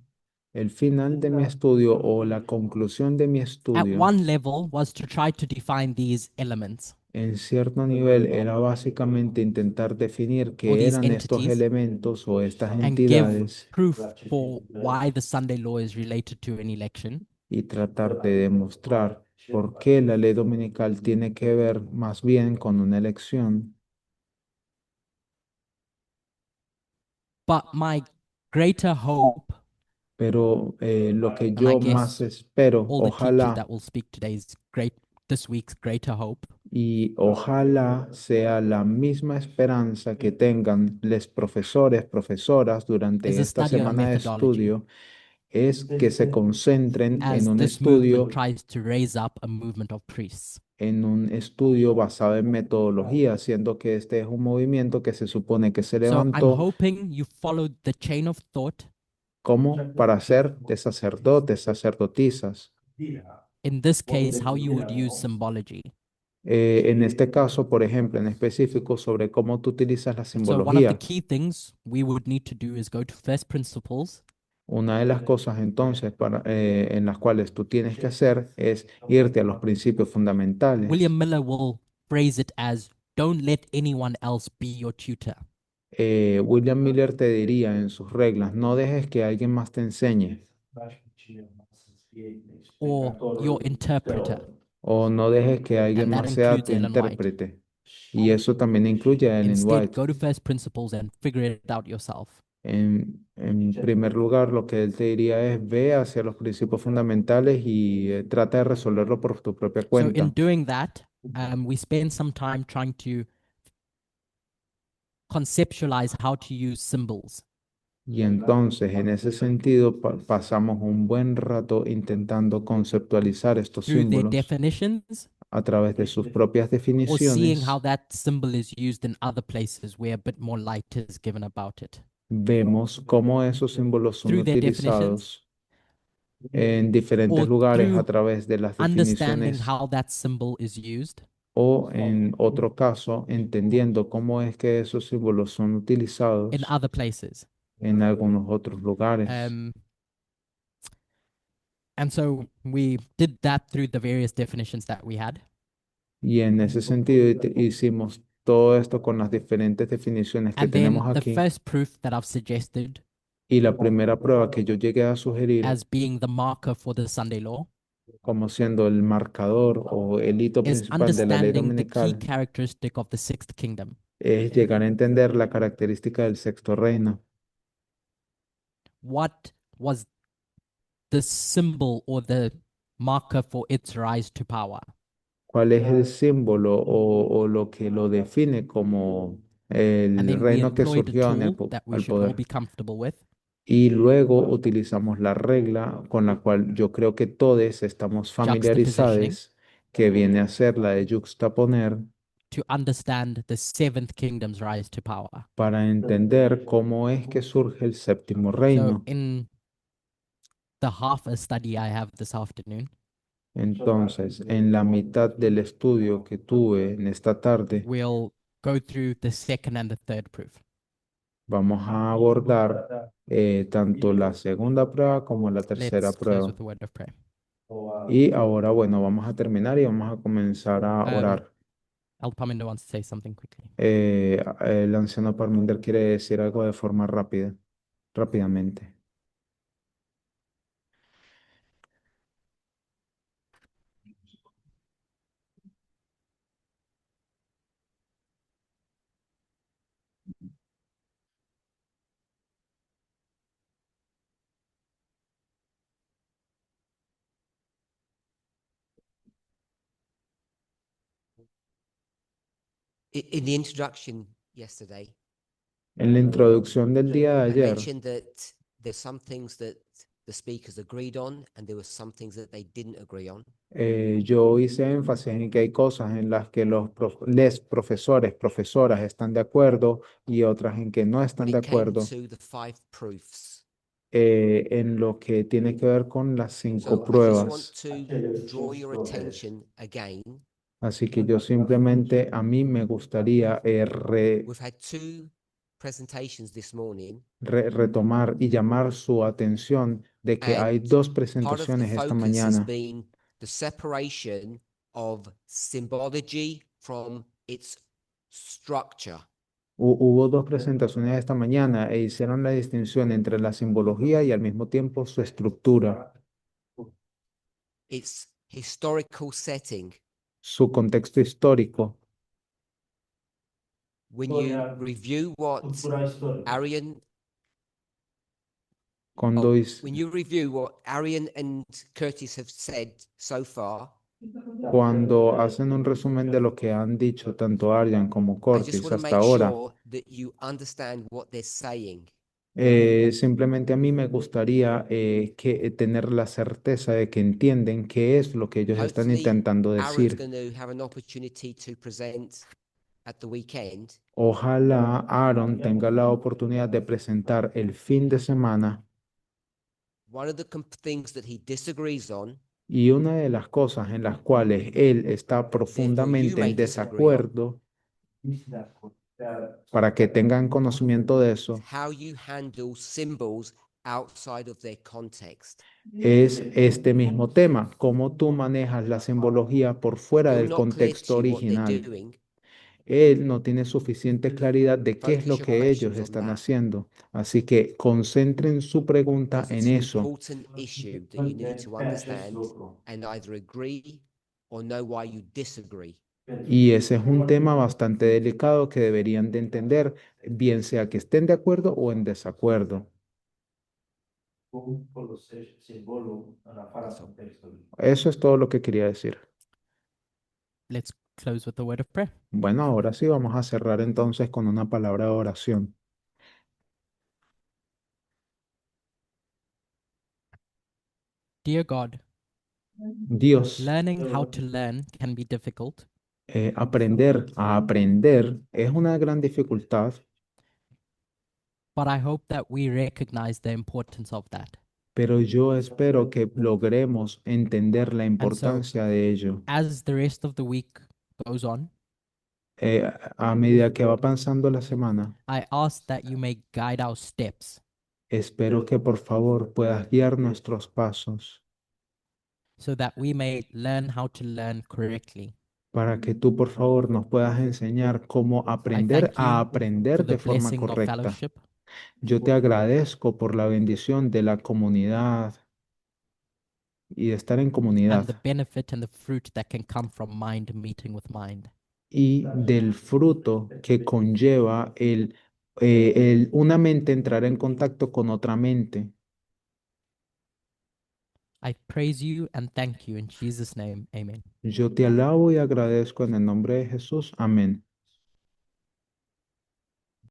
El final de mi estudio o la conclusión de mi
at
estudio,
one level was to try to define these elements
en cierto nivel, era básicamente intentar definir
or
qué
these
eran estos
entities
elementos o estas
and give
entidades
proof for why the Sunday law is related to an election.
y tratar de demostrar por qué la ley dominical tiene que ver más bien con una elección.
But my greater hope,
Pero lo que
and I
yo más
guess
espero,
all the teachers
ojalá
that will speak today's great this week's greater hope
y ojalá sea la misma esperanza que tengan los profesores, profesoras
is
durante
a
esta
study on a
semana de
methodology,
estudio, es que se concentren
as
en un
this movement
estudio,
tries to raise up a movement of priests.
basado en metodología, siendo que este es un movimiento que se supone que se
So I'm
levantó
hoping you followed the chain of thought.
como para ser de sacerdotes, sacerdotisas.
In this case, how you would use symbology.
En este caso, por ejemplo, en específico sobre cómo tú utilizas la
So one of the
simbología.
key things we would need to do is go to first principles
Una de las cosas entonces en las cuales tú tienes que hacer es irte a los principios fundamentales.
William Miller will phrase it as don't let anyone else be your tutor.
William Miller te diría en sus reglas, no dejes que alguien más te enseñe.
or your interpreter,
O no dejes que alguien
and that
más sea
includes
tu
Ellen White.
intérprete. Y eso también incluye a Ellen
Instead,
White.
go to first principles and figure it out yourself.
En primer lugar, lo que él te diría es ve hacia los principios fundamentales y trata de resolverlo por tu propia
So, in
cuenta.
doing that, we spend some time trying to conceptualize how to use symbols
Y entonces, en ese sentido, pasamos un buen rato intentando conceptualizar estos
through their
símbolos
definitions
a través de sus propias
or seeing how
definiciones.
that symbol is used in other places where a bit more light is given about it.
Vemos cómo esos símbolos son
Through their definitions
utilizados en diferentes
or
lugares a
through
través de las
understanding
definiciones
how that symbol is used
o, en otro caso, entendiendo cómo es que esos símbolos son
in
utilizados
other places.
en algunos otros lugares.
Um, and so we did that through the various definitions that we had.
Y en ese sentido hicimos todo esto con las diferentes definiciones que
And then
tenemos
the
aquí.
first proof that I've suggested
Y la primera prueba que yo llegué a sugerir
as being the marker for the Sunday law
como siendo el marcador o el hito
is
principal de la ley
understanding the key
dominical
characteristic of the sixth kingdom.
es llegar a entender la característica del sexto reino.
What was the symbol or the marker for its rise to power?
¿Cuál es el símbolo o lo que lo define como
And
el
then we
reino que
employed a
surgió en
tool that we
al
should all
poder?
be comfortable with
Y luego utilizamos la regla con la cual yo creo que todos estamos
juxtapositioning
familiarizados, que viene a ser la de juxtaponer
to understand the seventh kingdom's rise to power.
para entender cómo es que surge el séptimo
So,
reino.
in the half a study I have this afternoon,
Entonces, en la mitad del estudio que tuve en esta tarde,
we'll go through the second and the third proof.
vamos a abordar tanto la segunda prueba como la tercera
Let's close
prueba.
with a word of prayer.
Y ahora, bueno, vamos a terminar y vamos a comenzar a orar.
El Parminder wants to say something quickly.
El anciano Parminder quiere decir algo de forma rápidamente.
In the introduction yesterday,
En la introducción del día de
I
ayer,
mentioned that there's some things that the speakers agreed on and there were some things that they didn't agree on.
yo hice énfasis en que hay cosas en las que les profesores, profesoras están de acuerdo y otras en que no están
When
de
it came
acuerdo
to the 5 proofs.
en lo que tiene que ver con las 5
So I just want
pruebas.
to draw your attention again.
Así que yo simplemente, a mí me gustaría
We've had 2 presentations this morning,
retomar y llamar su atención de que hay
and
dos
part of the
presentaciones esta
focus has
mañana.
been the separation of symbology from its structure.
Hubo dos presentaciones esta mañana e hicieron la distinción entre la simbología y al mismo tiempo su estructura,
Its historical setting.
su contexto histórico.
When you review what Arian,
Cuando,
when you review what Arian and Curtis have said so far,
cuando hacen un resumen de lo que han dicho tanto Arjan como
I just
Cortis
want to
hasta
make
ahora,
sure that you understand what they're saying.
simplemente a mí me gustaría tener la certeza de que entienden qué es lo que ellos están
Hopefully,
intentando
Aaron's
decir.
going to have an opportunity to present at the weekend.
Ojalá Aaron tenga la oportunidad de presentar el fin de semana
One of the things that he disagrees on,
y una de las cosas en las cuales él está profundamente
may
en
disagree on.
desacuerdo, para que tengan conocimiento de eso,
how you handle symbols outside of their context.
es este mismo tema, cómo tú manejas la simbología por fuera
Still
del
not clear
contexto
to you what they're
original.
doing,
él no tiene suficiente claridad de qué es lo
Focus your
que ellos
questions on
están
that
haciendo. Así que concentren su pregunta
because
en
it's an
eso.
important issue that you need to understand and either agree or know why you disagree.
Y ese es un tema bastante delicado que deberían de entender, bien sea que estén de acuerdo o en desacuerdo.
That's all.
Eso es todo lo que quería decir.
Let's close with a word of prayer.
Bueno, ahora sí vamos a cerrar entonces con una palabra de oración.
Dear God,
Dios,
learning how to learn can be difficult,
aprender a aprender es una gran dificultad,
but I hope that we recognize the importance of that.
pero yo espero que logremos entender la
And so,
importancia de ello.
as the rest of the week goes on,
A medida que va pasando la semana,
I ask that you may guide our steps
espero que por favor puedas guiar nuestros pasos
so that we may learn how to learn correctly.
para que tú por favor nos puedas enseñar cómo
I
aprender
thank
a
you for
aprender
the
de forma
blessing of
correcta.
fellowship
Yo te agradezco por la bendición de la comunidad y de estar en
and the
comunidad
benefit and the fruit that can come from mind meeting with mind.
y del fruto que conlleva una mente entrar en contacto con otra mente.
I praise you and thank you in Jesus' name. Amen.
Yo te alabo y agradezco en el nombre de Jesús. Amén.